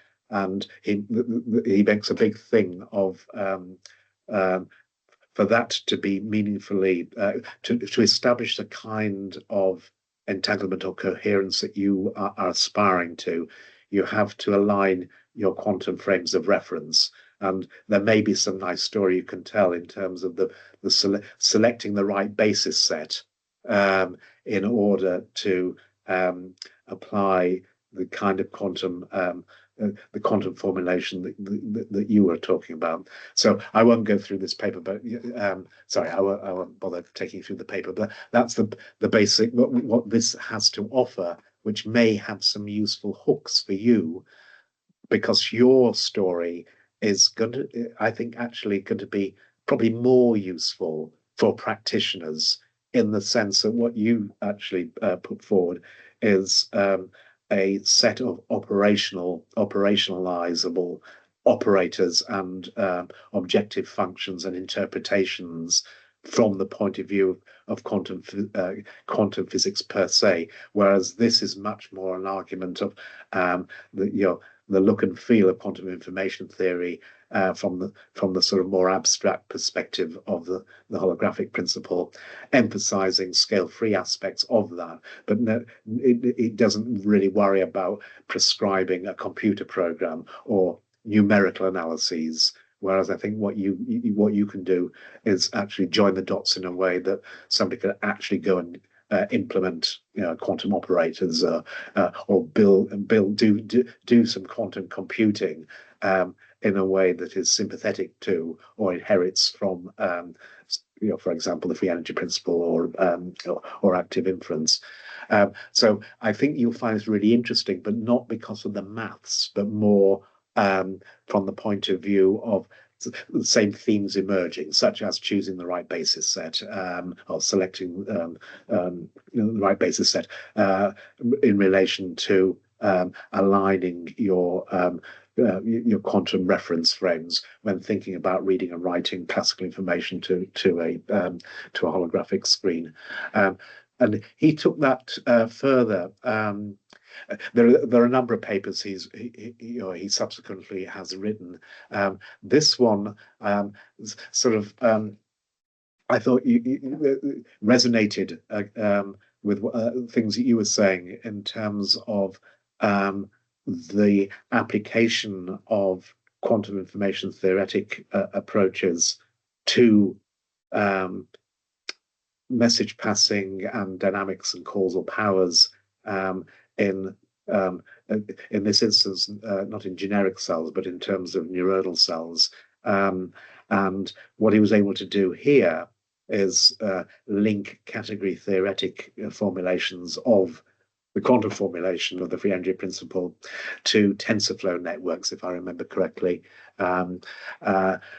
he makes a big thing of for that to be meaningfully, to establish the kind of entanglement or coherence that you are aspiring to, you have to align your quantum frames of reference. And there may be some nice story you can tell in terms of the selecting the right basis set in order to apply the kind of quantum the quantum formulation that you were talking about. So I won't go through this paper, but sorry, I won't bother taking you through the paper. But that's the basic what this has to offer, which may have some useful hooks for you, because your story is going to, I think, actually going to be probably more useful for practitioners, in the sense that what you actually put forward is a set of operationalizable operators and objective functions and interpretations from the point of view of quantum physics per se, whereas this is much more an argument of the look and feel of quantum information theory from the sort of more abstract perspective of the holographic principle, emphasizing scale-free aspects of that, but it doesn't really worry about prescribing a computer program or numerical analyses. Whereas I think what you can do is actually join the dots in a way that somebody could actually go implement quantum operators or do some quantum computing in a way that is sympathetic to or inherits from for example, the free energy principle or active inference. So I think you'll find this really interesting, but not because of the maths, but more from the point of view of the same themes emerging, such as choosing the right basis set or selecting the right basis set in relation to aligning your quantum reference frames when thinking about reading and writing classical information to a holographic screen. And he took that further. There are a number of papers he subsequently has written. This one sort of I thought you resonated with things that you were saying in terms of the application of quantum information theoretic approaches to message passing and dynamics and causal powers in this instance, not in generic cells, but in terms of neuronal cells. And what he was able to do here is link category theoretic formulations of the quantum formulation of the free energy principle to TensorFlow networks, if I remember correctly,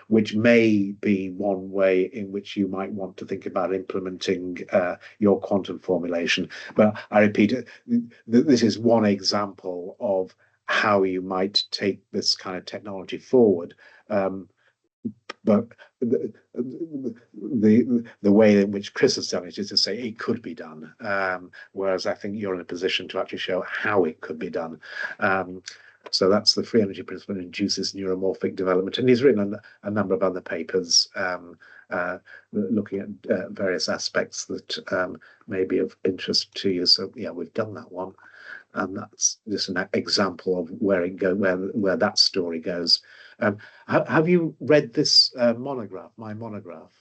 which may be one way in which you might want to think about implementing your quantum formulation. But I repeat, this is one example of how you might take this kind of technology forward. But the way in which Chris has done it is to say it could be done, whereas I think you're in a position to actually show how it could be done. So that's the free energy principle induces neuromorphic development, and he's written a number of other papers looking at various aspects that may be of interest to you. So yeah, we've done that one, and that's just an example of where that story goes. Have you read this monograph, my monograph?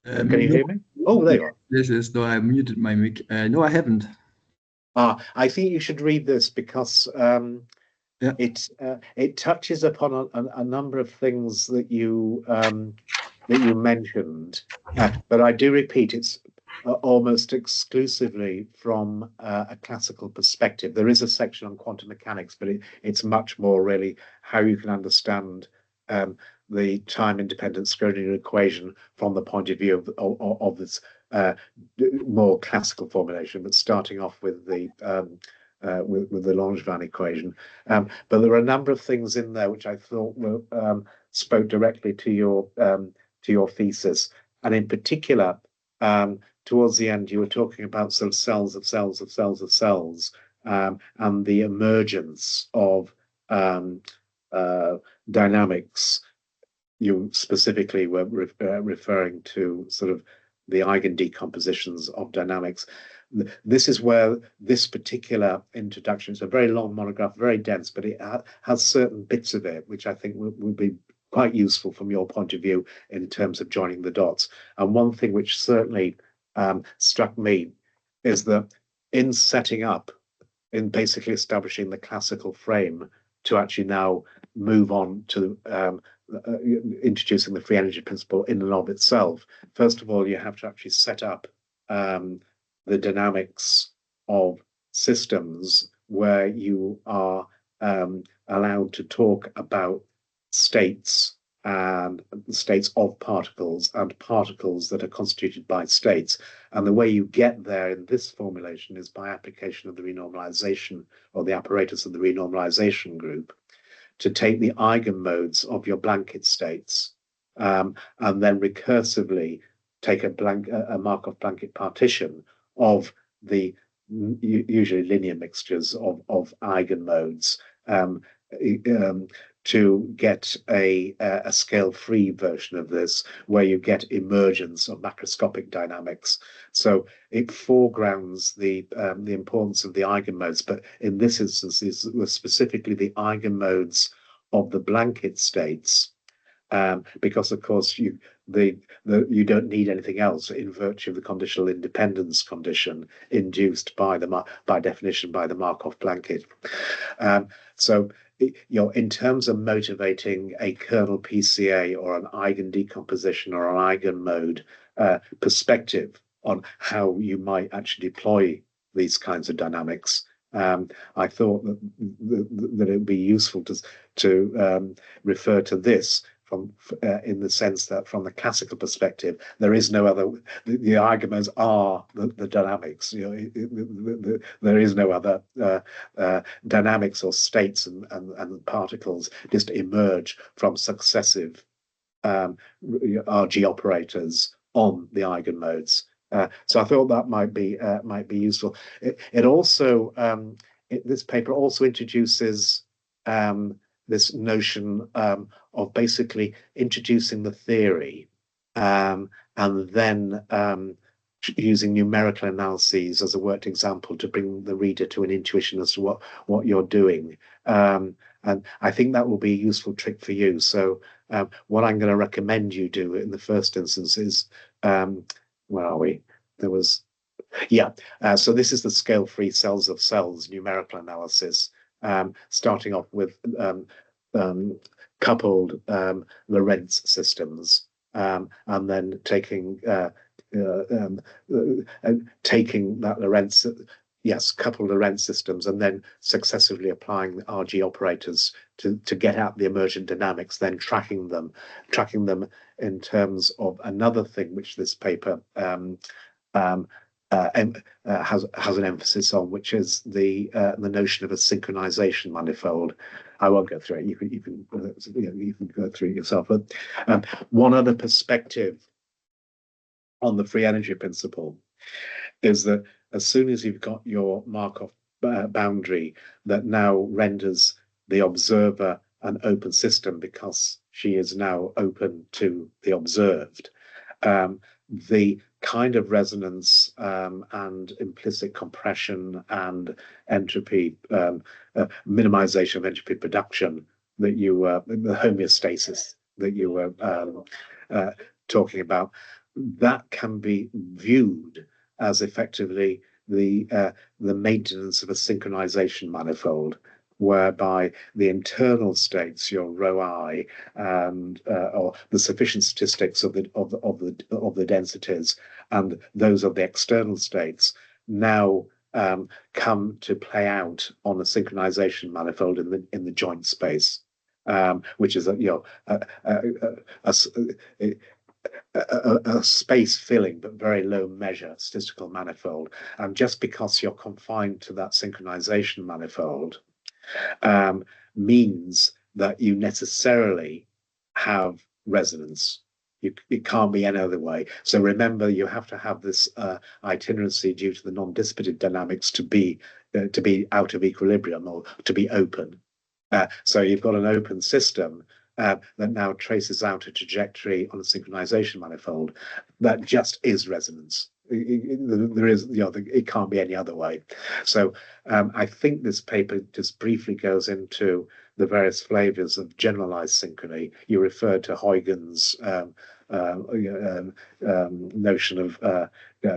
Can you hear me? Oh, there you are. Yes, no, I muted my mic. No, I haven't. I think you should read this because it touches upon a number of things that you mentioned, but I do repeat, it's almost exclusively from a classical perspective. There is a section on quantum mechanics, but it's much more really how you can understand the time-independent Schrödinger equation from the point of view of this more classical formulation, but starting off with the Langevin equation. But there are a number of things in there which I thought spoke directly to your thesis, and in particular, towards the end, you were talking about sort of cells of cells of cells of cells, and the emergence of dynamics. You specifically were referring to sort of the eigendecompositions of dynamics. This is where this particular introduction, it's a very long monograph, very dense, but it has certain bits of it which I think would be quite useful from your point of view in terms of joining the dots. And one thing which certainly struck me is that in setting up, in basically establishing the classical frame to actually now move on to introducing the free energy principle in and of itself, first of all, you have to actually set up the dynamics of systems where you are allowed to talk about states and states of particles and particles that are constituted by states. And the way you get there in this formulation is by application of the renormalization or the apparatus of the renormalization group to take the eigenmodes of your blanket states and then recursively take a Markov blanket partition of the usually linear mixtures of eigenmodes to get a scale-free version of this, where you get emergence of macroscopic dynamics. So it foregrounds the importance of the eigenmodes, but in this instance, these were specifically the eigenmodes of the blanket states because of course you don't need anything else in virtue of the conditional independence condition induced by by definition by the Markov blanket. So in terms of motivating a kernel PCA or an eigen decomposition or an eigenmode perspective on how you might actually deploy these kinds of dynamics, I thought that it would be useful to refer to this from in the sense that from the classical perspective, there is no other. The eigenmodes are the dynamics. There is no other dynamics or states and particles just emerge from successive RG operators on the eigenmodes. So I thought that might be useful. It also this paper also introduces this notion of basically introducing the theory and then using numerical analyses as a worked example to bring the reader to an intuition as to what you're doing. And I think that will be a useful trick for you. So what I'm going to recommend you do in the first instance is, where are we? So this is the scale-free cells of cells numerical analysis, starting off with coupled Lorentz systems, and then taking that Lorentz, coupled Lorentz systems, and then successively applying the RG operators to get out the emergent dynamics, then tracking them in terms of another thing which this paper has an emphasis on, which is the notion of a synchronization manifold. I won't go through it. You can go through it yourself. But one other perspective on the free energy principle is that as soon as you've got your Markov boundary that now renders the observer an open system because she is now open to the observed, the kind of resonance and implicit compression and entropy minimization of entropy production that the homeostasis that you were talking about, that can be viewed as effectively the maintenance of a synchronization manifold, whereby the internal states, your rho I, and or the sufficient statistics of the densities, and those of the external states now come to play out on a synchronization manifold in the joint space, which is a space filling but very low measure statistical manifold. And just because you're confined to that synchronization manifold means that you necessarily have resonance. It can't be any other way. So remember, you have to have this itinerancy due to the non-dissipative dynamics to be out of equilibrium or to be open. So you've got an open system that now traces out a trajectory on a synchronization manifold that just is resonance. There is, it can't be any other way. So I think this paper just briefly goes into the various flavors of generalized synchrony. You referred to Huygens' notion of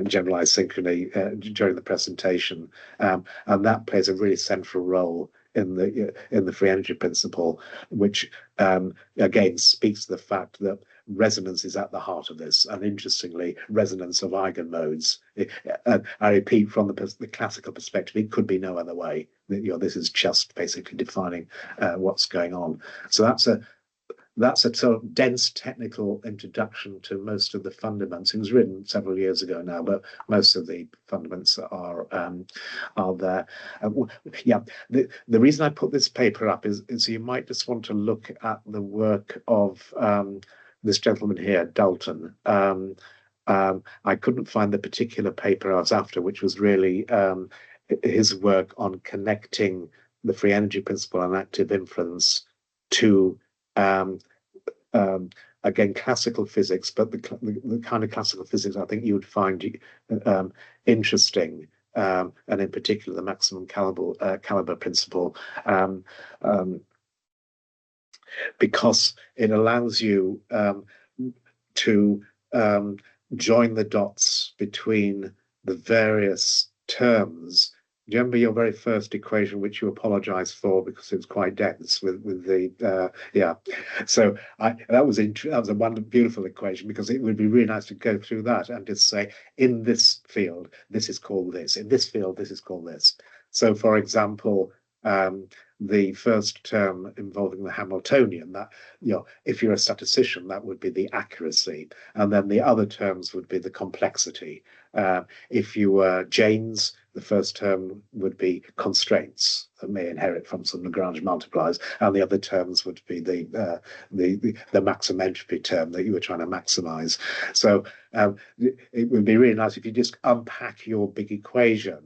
generalized synchrony during the presentation, and that plays a really central role in the free energy principle, which again speaks to the fact that resonance is at the heart of this, and interestingly, resonance of eigenmodes. I repeat, from the classical perspective, it could be no other way. This is just basically defining what's going on. So that's a sort of dense technical introduction to most of the fundaments. It was written several years ago now, but most of the fundaments are there. The reason I put this paper up is you might just want to look at the work of this gentleman here, Dalton. I couldn't find the particular paper I was after, which was really his work on connecting the free energy principle and active inference to again, classical physics, but the kind of classical physics I think you would find interesting, and in particular the maximum caliber principle. because it allows you to join the dots between the various terms. Do you remember your very first equation, which you apologise for because it was quite dense with the yeah? So that was a wonderful, beautiful equation, because it would be really nice to go through that and just say, in this field, this is called this. In this field, this is called this. So, for example, the first term involving the Hamiltonian, that, if you're a statistician, that would be the accuracy, and then the other terms would be the complexity. If you were Janes, the first term would be constraints that may inherit from some Lagrange multipliers, and the other terms would be the maximum entropy term that you were trying to maximize. So it would be really nice if you just unpack your big equation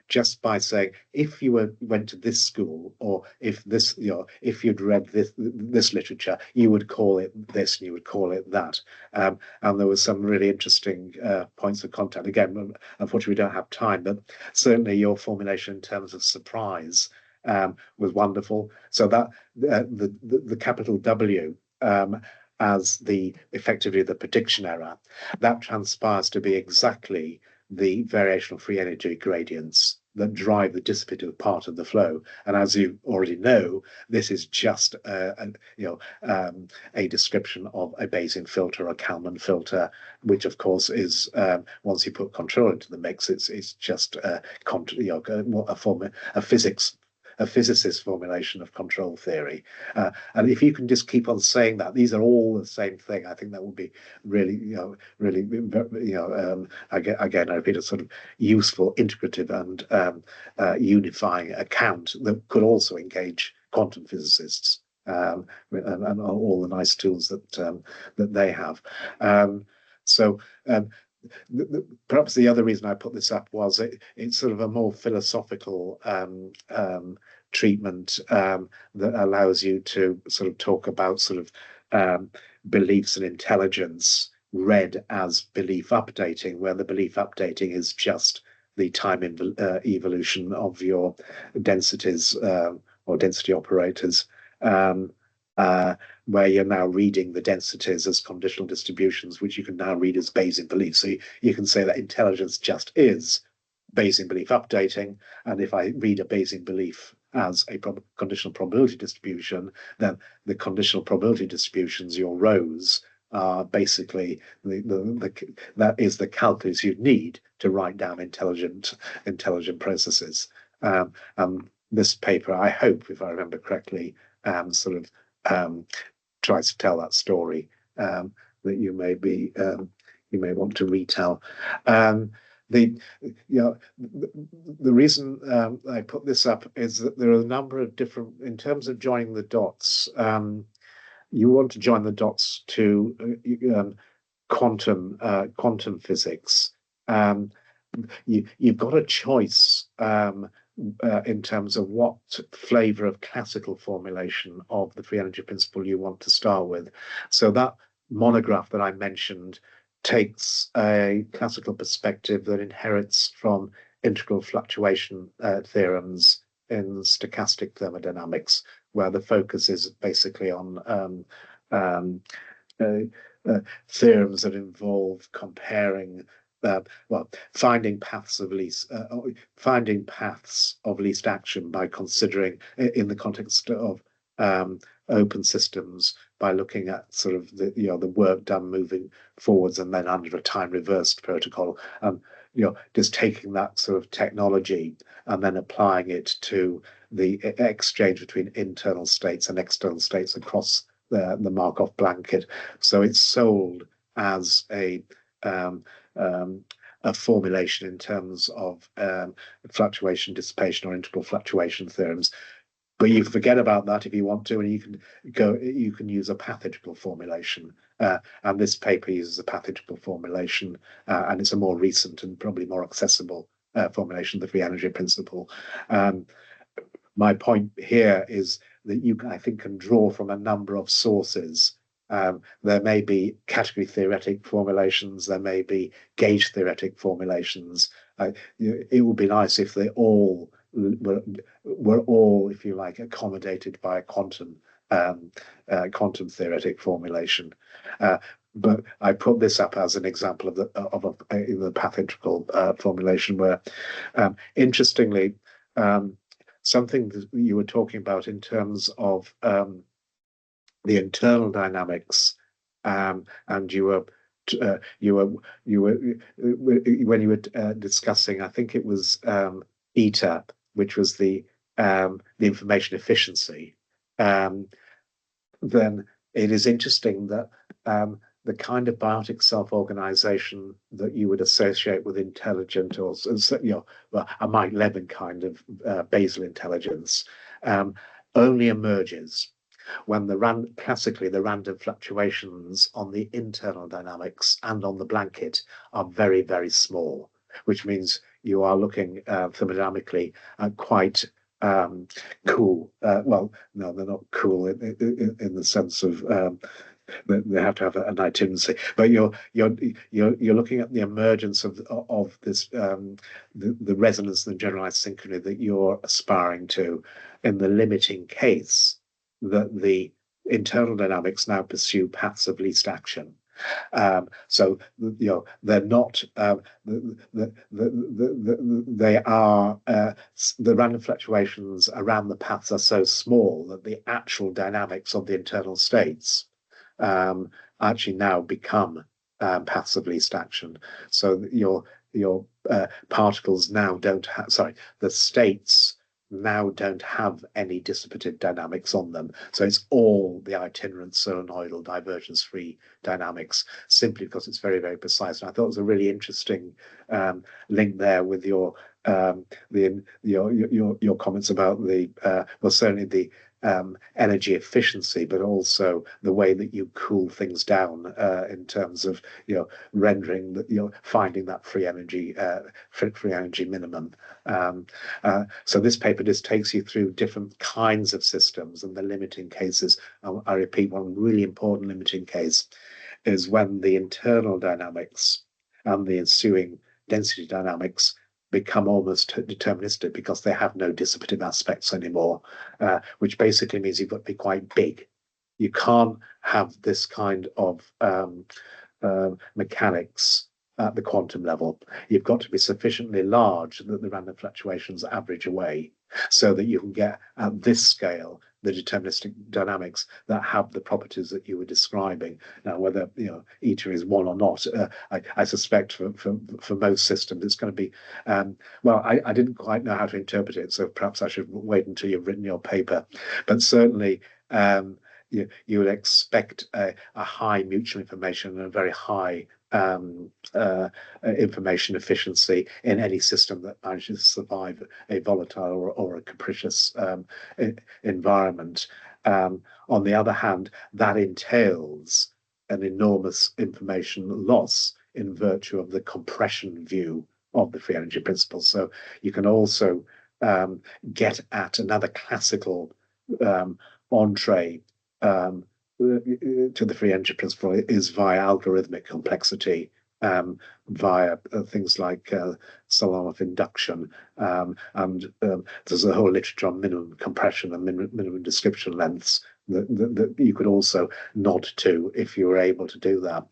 just by saying, if you went to this school, or if this, if you'd read this literature, you would call it this and you would call it that. And there was some really interesting points of contact. Again, unfortunately, we don't have time, but certainly your formulation in terms of surprise was wonderful. So that the capital W as effectively the prediction error, that transpires to be exactly the variational free energy gradients that drive the dissipative part of the flow. And as you already know, this is just a description of a Bayesian filter, a Kalman filter, which of course is, once you put control into the mix, it's just a physicist's formulation of control theory. And if you can just keep on saying that these are all the same thing, I think that would be really, again, I repeat, a sort of useful, integrative and unifying account that could also engage quantum physicists and all the nice tools that they have. Perhaps the other reason I put this up was it's sort of a more philosophical treatment that allows you to sort of talk about sort of beliefs and intelligence read as belief updating, where the belief updating is just the time evolution of your densities or density operators, where you're now reading the densities as conditional distributions, which you can now read as Bayesian beliefs. So you can say that intelligence just is Bayesian belief updating, and if I read a Bayesian belief as a conditional probability distribution, then the conditional probability distributions, your rows, are basically that is the calculus you need to write down intelligent processes. And this paper, I hope, if I remember correctly, sort of tries to tell that story that you may want to retell. The reason I put this up is that there are a number of different, in terms of joining the dots. You want to join the dots to quantum physics. You've got a choice in terms of what flavor of classical formulation of the free energy principle you want to start with. So that monograph that I mentioned takes a classical perspective that inherits from integral fluctuation theorems in stochastic thermodynamics, where the focus is basically on theorems that involve comparing finding paths of least action by considering, in the context of open systems, by looking at sort of the work done moving forwards and then under a time reversed protocol, just taking that sort of technology and then applying it to the exchange between internal states and external states across the Markov blanket. So it's sold as a formulation in terms of fluctuation, dissipation, or integral fluctuation theorems. But you forget about that if you want to, and you can use a pathological formulation. And this paper uses a pathological formulation, and it's a more recent and probably more accessible formulation of the free energy principle. My point here is that you, I think, can draw from a number of sources. There may be category theoretic formulations, there may be gauge theoretic formulations. It would be nice if they all were all, if you like, accommodated by a quantum quantum theoretic formulation. But I put this up as an example of the path integral formulation, where, interestingly, something that you were talking about in terms of the internal dynamics, and you were when you were discussing, I think it was beta, which was the information efficiency. Then it is interesting that the kind of biotic self-organization that you would associate with intelligent, or well, a Mike Levin kind of basal intelligence, only emerges when classically the random fluctuations on the internal dynamics and on the blanket are very, very small, which means you are looking thermodynamically at quite cool. Well, no, they're not cool in the sense of they have to have an itinerancy, but you're looking at the emergence of this the resonance and generalized synchrony that you're aspiring to, in the limiting case that the internal dynamics now pursue paths of least action. So they're not they are the random fluctuations around the paths are so small that the actual dynamics of the internal states actually now become paths of least action. So your particles now don't have, sorry, the states now don't have any dissipative dynamics on them. So it's all the itinerant solenoidal divergence-free dynamics, simply because it's very, very precise. And I thought it was a really interesting link there with your comments about the well, certainly the energy efficiency, but also the way that you cool things down in terms of rendering that finding that free energy minimum. So this paper just takes you through different kinds of systems and the limiting cases. I repeat, one really important limiting case is when the internal dynamics and the ensuing density dynamics become almost deterministic because they have no dissipative aspects anymore, which basically means you've got to be quite big. You can't have this kind of mechanics at the quantum level. You've got to be sufficiently large that the random fluctuations average away, so that you can get at this scale the deterministic dynamics that have the properties that you were describing. Now, whether eta is 1 or not, I suspect for most systems it's going to be. Well, I didn't quite know how to interpret it, so perhaps I should wait until you've written your paper. But certainly, you would expect a high mutual information and a very high information efficiency in any system that manages to survive a volatile or a capricious environment. On the other hand, that entails an enormous information loss in virtue of the compression view of the free energy principle. So you can also get at another classical entree to the free energy principle is via algorithmic complexity, via things like Solomov induction, and there's a whole literature on minimum compression and minimum description lengths that you could also nod to if you were able to do that,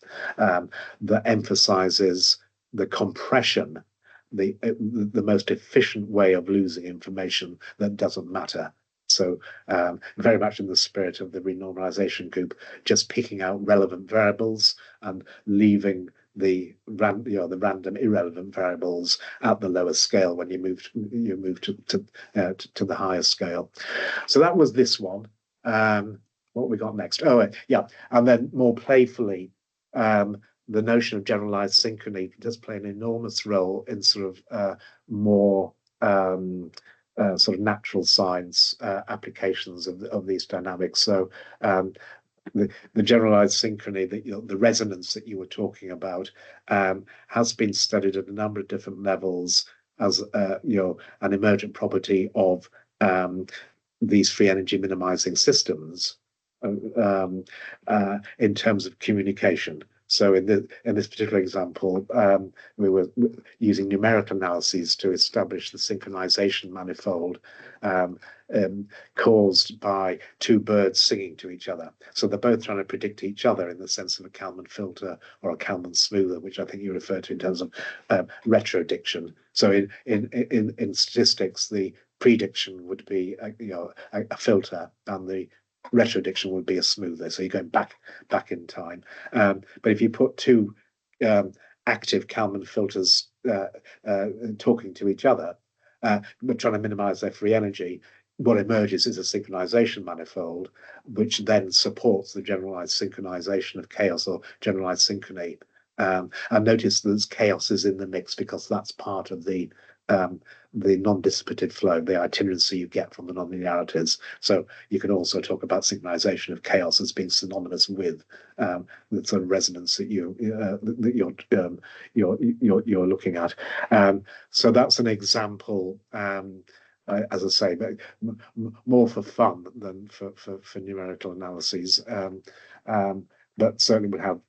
that emphasizes the compression, the most efficient way of losing information that doesn't matter. So very much in the spirit of the renormalization group, just picking out relevant variables and leaving the random irrelevant variables at the lower scale when you move to the higher scale. So that was this one. What we got next? Oh, yeah, and then more playfully, the notion of generalized synchrony does play an enormous role in sort of more sort of natural science applications of these dynamics. So the generalized synchrony, the resonance that you were talking about, has been studied at a number of different levels as an emergent property of these free energy minimizing systems in terms of communication. So in this particular example, we were using numerical analyses to establish the synchronization manifold caused by two birds singing to each other. So they're both trying to predict each other in the sense of a Kalman filter or a Kalman smoother, which I think you refer to in terms of retrodiction. So in statistics, the prediction would be a filter, and the retrodiction would be a smoother. So you're going back in time. But if you put two active Kalman filters talking to each other, but trying to minimize their free energy, what emerges is a synchronization manifold, which then supports the generalized synchronization of chaos or generalized synchrony. And notice there's chaos is in the mix because that's part of the non-dissipative flow, the itinerancy you get from the nonlinearities. So you can also talk about synchronization of chaos as being synonymous with the sort of resonance that you're looking at. So that's an example. As I say, but more for fun than for numerical analyses. But certainly would have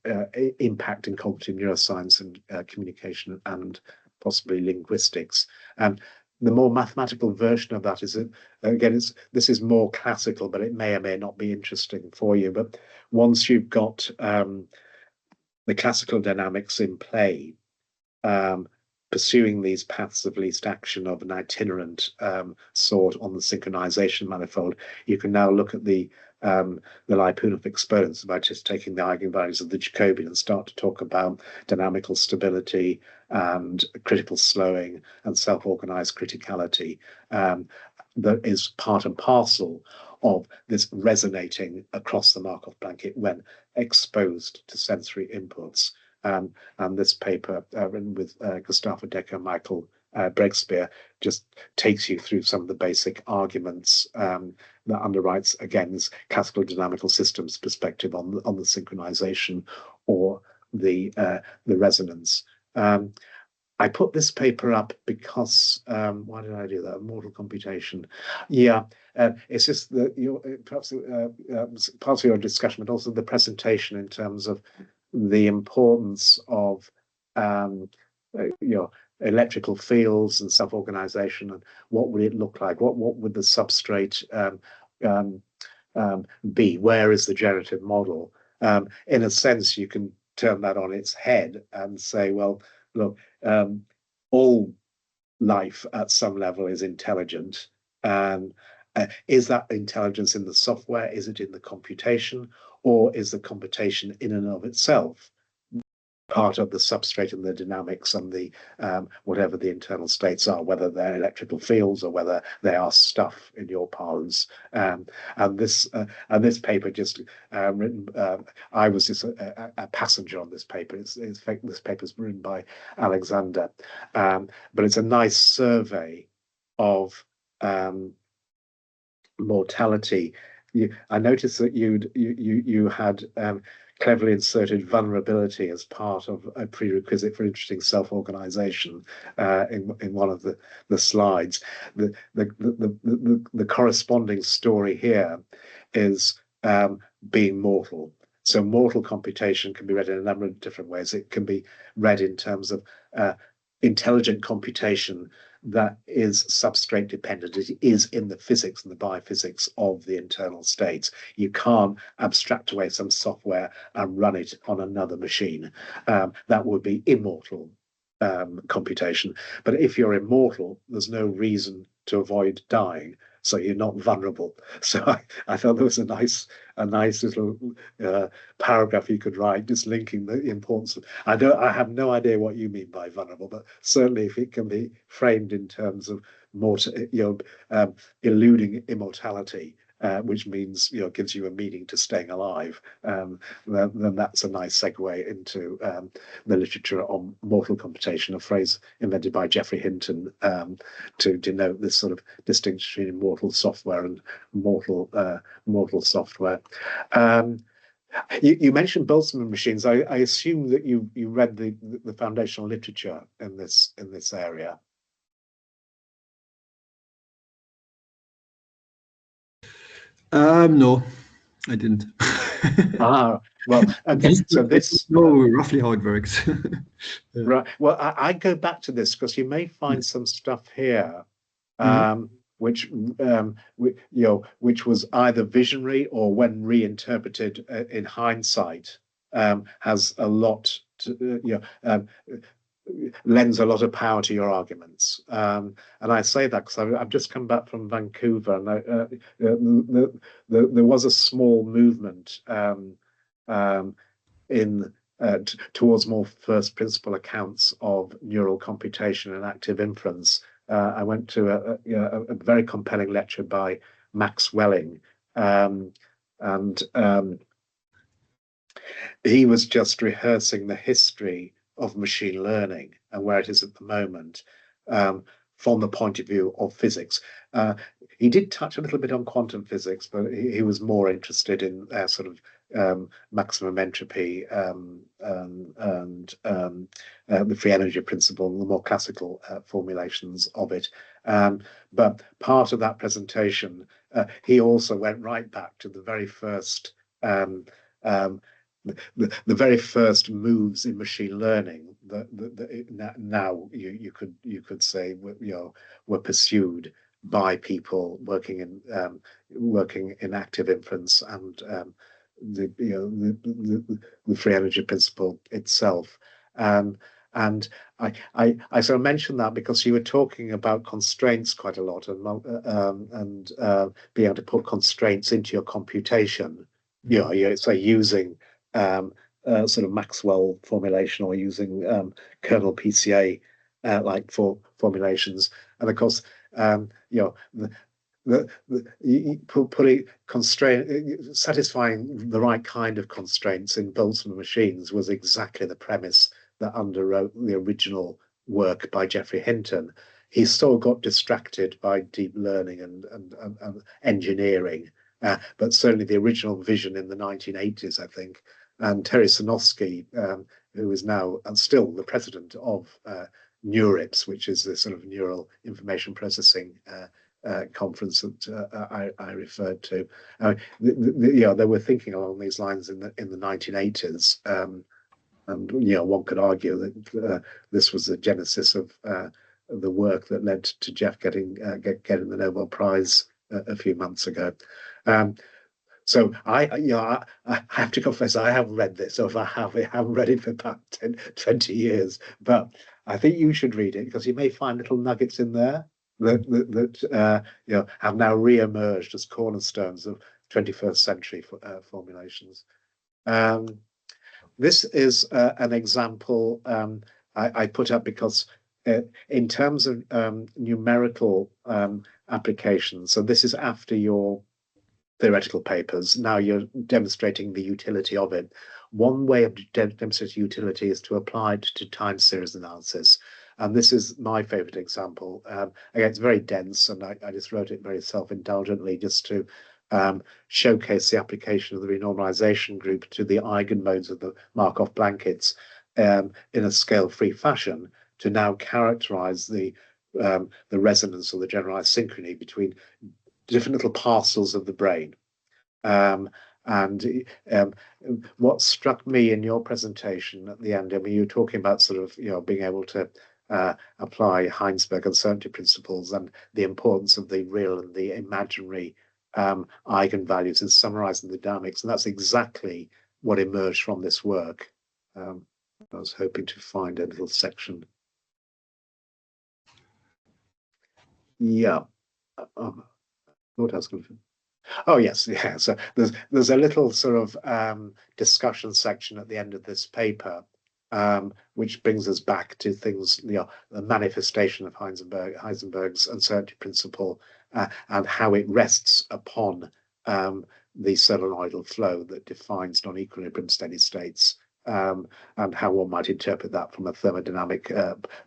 impact in cognitive neuroscience and communication and possibly linguistics. And the more mathematical version of that is, again, this is more classical, but it may or may not be interesting for you. But once you've got the classical dynamics in play, pursuing these paths of least action of an itinerant sort on the synchronization manifold, you can now look at the Lyapunov exponents by just taking the eigenvalues of the Jacobian and start to talk about dynamical stability and critical slowing and self-organized criticality. That is part and parcel of this resonating across the Markov blanket when exposed to sensory inputs. And this paper written with Gustavo Decker, Michael Bregspear, just takes you through some of the basic arguments that underwrites, again, this classical dynamical systems perspective on the synchronization or the resonance. I put this paper up because why did I do that? Mortal computation. Yeah, it's just that perhaps part of your discussion, but also the presentation in terms of the importance of electrical fields and self-organization, and what would it look like? What would the substrate be? Where is the generative model? In a sense, you can turn that on its head and say, well, look, all life at some level is intelligent. Is that intelligence in the software? Is it in the computation? Or is the computation in and of itself part of the substrate and the dynamics and the whatever the internal states are, whether they're electrical fields or whether they are stuff in your parlance? And this paper just written. I was just a passenger on this paper. This paper's written by Alexander, but it's a nice survey of mortality. I noticed that you had cleverly inserted vulnerability as part of a prerequisite for interesting self-organization in one of the slides. The corresponding story here is being mortal. So mortal computation can be read in a number of different ways. It can be read in terms of intelligent computation that is substrate dependent. It is in the physics and the biophysics of the internal states. You can't abstract away some software and run it on another machine. That would be immortal computation. But if you're immortal, there's no reason to avoid dying. So you're not vulnerable. So I thought there was a nice little paragraph you could write, just linking the importance of. I have no idea what you mean by vulnerable, but certainly if it can be framed in terms of eluding immortality, which means gives you a meaning to staying alive, then that's a nice segue into the literature on mortal computation, a phrase invented by Geoffrey Hinton to denote this sort of distinction between mortal software and mortal software. You mentioned Boltzmann machines. I assume that you read the foundational literature in this area. No, I didn't. Well, okay. So this know roughly how it works. Yeah. right. Well, I go back to this because you may find some stuff here, which which was either visionary or, when reinterpreted in hindsight, has a lot to, lends a lot of power to your arguments. And I say that because I've just come back from Vancouver, and there was a small movement in towards more first principle accounts of neural computation and active inference. I went to a very compelling lecture by Maxwelling, and he was just rehearsing the history of machine learning and where it is at the moment, from the point of view of physics. He did touch a little bit on quantum physics, but he was more interested in sort of maximum entropy and the free energy principle, the more classical formulations of it. But part of that presentation, he also went right back to the very first the very first moves in machine learning that now you could say were pursued by people working in active inference and the free energy principle itself. And I sort of mentioned that because you were talking about constraints quite a lot, and being able to put constraints into your computation. So using sort of Maxwell formulation or using kernel PCA like for formulations, and of course putting satisfying the right kind of constraints in Boltzmann machines was exactly the premise that underwrote the original work by Geoffrey Hinton. He still got distracted by deep learning and engineering, but certainly the original vision in the 1980s, I think. And Terry Sinofsky, who is now and still the president of NeurIPS, which is the sort of neural information processing conference that I referred to. They were thinking along these lines in the 1980s, and one could argue that this was the genesis of the work that led to Jeff getting the Nobel Prize a few months ago. So I have to confess I haven't read this, or if I haven't read it for about 20 years. But I think you should read it because you may find little nuggets in there that have now re-emerged as cornerstones of 21st century formulations. This is an example I put up because in terms of numerical applications, so this is after your theoretical papers. Now you're demonstrating the utility of it. One way of demonstrating utility is to apply it to time series analysis. And this is my favorite example. Again, it's very dense, and I just wrote it very self-indulgently just to showcase the application of the renormalization group to the eigenmodes of the Markov blankets in a scale-free fashion to now characterize the resonance or the generalized synchrony between different little parcels of the brain. What struck me in your presentation at the end, I mean, you were talking about sort of, being able to apply Heinsberg uncertainty principles and the importance of the real and the imaginary eigenvalues in summarizing the dynamics. And that's exactly what emerged from this work. I was hoping to find a little section. Yeah. What else? Oh yes, yeah. So there's a little sort of discussion section at the end of this paper, which brings us back to things, the manifestation of Heisenberg's uncertainty principle and how it rests upon the solenoidal flow that defines non-equilibrium steady states, and how one might interpret that from a thermodynamic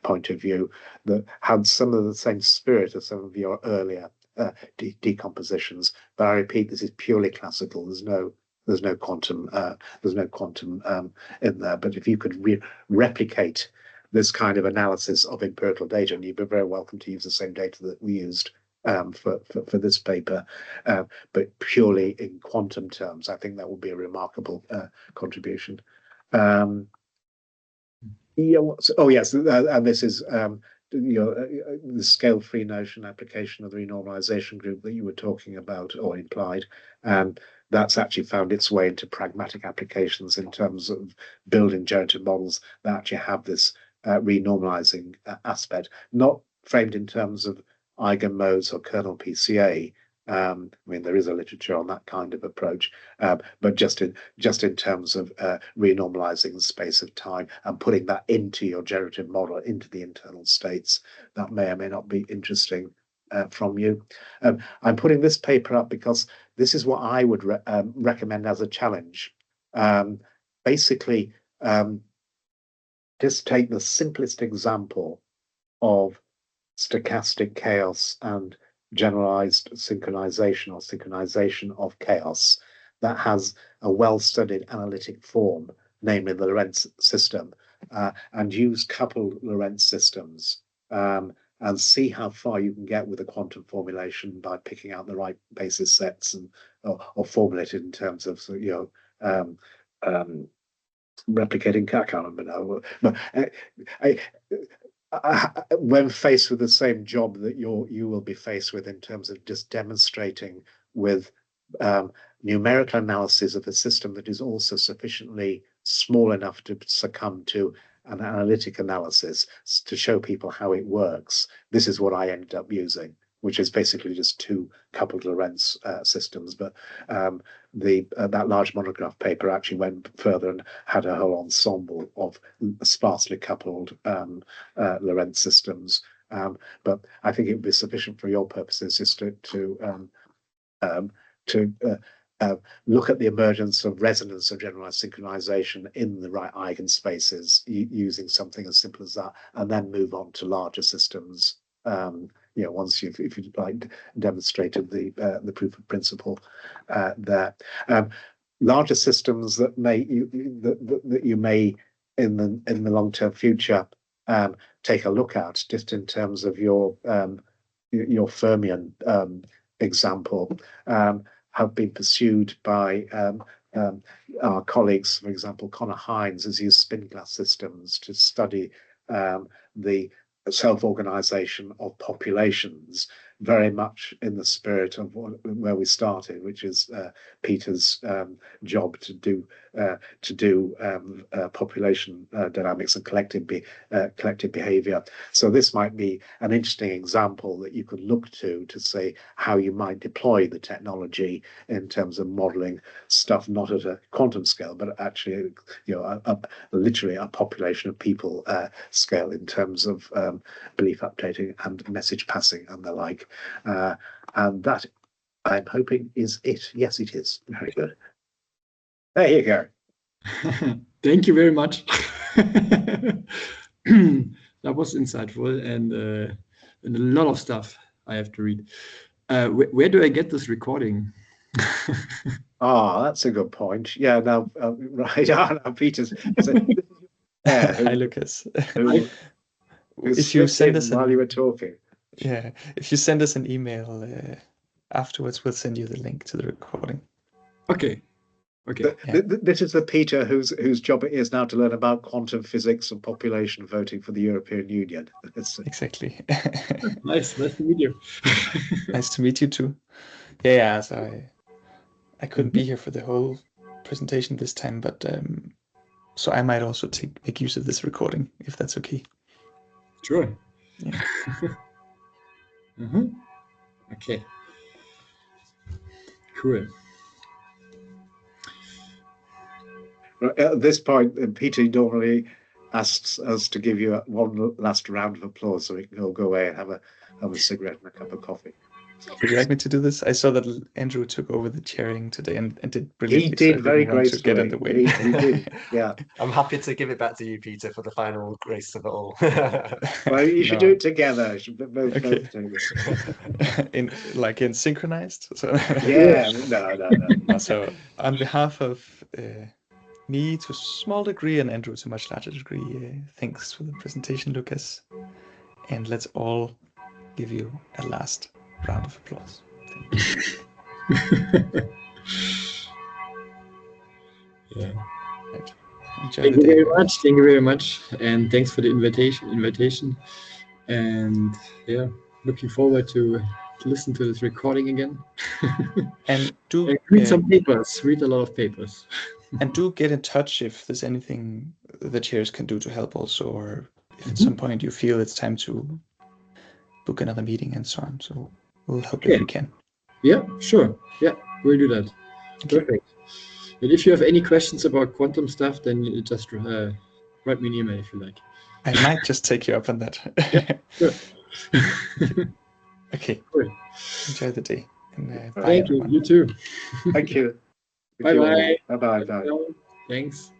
point of view, that had some of the same spirit as some of your earlier decompositions. But I repeat, this is purely classical. There's no quantum in there. But if you could replicate this kind of analysis of empirical data, and you'd be very welcome to use the same data that we used for this paper, but purely in quantum terms. I think that would be a remarkable contribution. Oh yes, and this is the scale-free notion application of the renormalization group that you were talking about or implied. That's actually found its way into pragmatic applications in terms of building generative models that actually have this renormalizing aspect, not framed in terms of eigenmodes or kernel PCA. I mean, there is a literature on that kind of approach, but just in terms of renormalizing the space of time and putting that into your generative model, into the internal states, that may or may not be interesting from you. I'm putting this paper up because this is what I would recommend as a challenge. Basically, just take the simplest example of stochastic chaos and generalized synchronization or synchronization of chaos that has a well-studied analytic form, namely the Lorentz system, and use coupled Lorentz systems and see how far you can get with a quantum formulation by picking out the right basis sets and or formulate it in terms of replicating. I can't remember now, but when faced with the same job that you will be faced with in terms of just demonstrating with numerical analysis of a system that is also sufficiently small enough to succumb to an analytic analysis to show people how it works, this is what I ended up using, which is basically just two coupled Lorentz systems. But that large monograph paper actually went further and had a whole ensemble of sparsely coupled Lorentz systems. But I think it would be sufficient for your purposes just to look at the emergence of resonance of generalized synchronization in the right eigenspaces using something as simple as that, and then move on to larger systems. Once if you like demonstrated the proof of principle there. Larger systems that you may in the long-term future take a look at, just in terms of your fermion example, have been pursued by our colleagues. For example, Connor Hines has used spin glass systems to study the self-organization of populations, very much in the spirit of where we started, which is Peter's job to do population dynamics and collective behavior. So this might be an interesting example that you could look to say how you might deploy the technology in terms of modeling stuff, not at a quantum scale, but actually, literally a population of people scale in terms of belief updating and message passing and the like. And that, I'm hoping, is it. Yes, it is. Very good. There you go. Thank you very much. That was insightful and a lot of stuff I have to read. Where do I get this recording? That's a good point. Yeah, now, right. Now Peter's. Hi, Lukas. If you send us while you were talking. Yeah, if you send us an email afterwards, we'll send you the link to the recording. Okay. This is the Peter whose job it is now to learn about quantum physics and population voting for the European Union. Exactly. Nice to meet you. Nice to meet you too. Yeah, so I couldn't be here for the whole presentation this time, but so I might also make use of this recording if that's okay. Sure. Yeah. Okay. Cool. At this point, Peter normally asks us to give you one last round of applause so we can all go away and have a cigarette and a cup of coffee. Would you like me to do this? I saw that Andrew took over the chairing today and did brilliantly. He did very gracefully. To get in the way. He did. Yeah. I'm happy to give it back to you, Peter, for the final grace of it all. Well, you should do it together. You should both do this. in synchronized. So. Yeah. No. So on behalf of me to a small degree and Andrew to a much larger degree, thanks for the presentation, Lukas. And let's all give you a last round of applause. Thank you. Yeah. Right. Enjoy Thank the you day. very much. Thank you very much, and thanks for the invitation. And yeah, looking forward to listen to this recording again. And do And read some papers. Read a lot of papers. and do get in touch if there's anything the chairs can do to help also, or if at some point you feel it's time to book another meeting and so on. So we'll help if we can. Yeah, sure. Yeah, we'll do that. Perfect. And if you have any questions about quantum stuff, then you just write me an email if you like. I might just take you up on that. Sure. Okay. Cool. Enjoy the day. And bye, Thank you. everyone. You too. Thank you. Bye-bye. Bye bye. Bye. Thanks.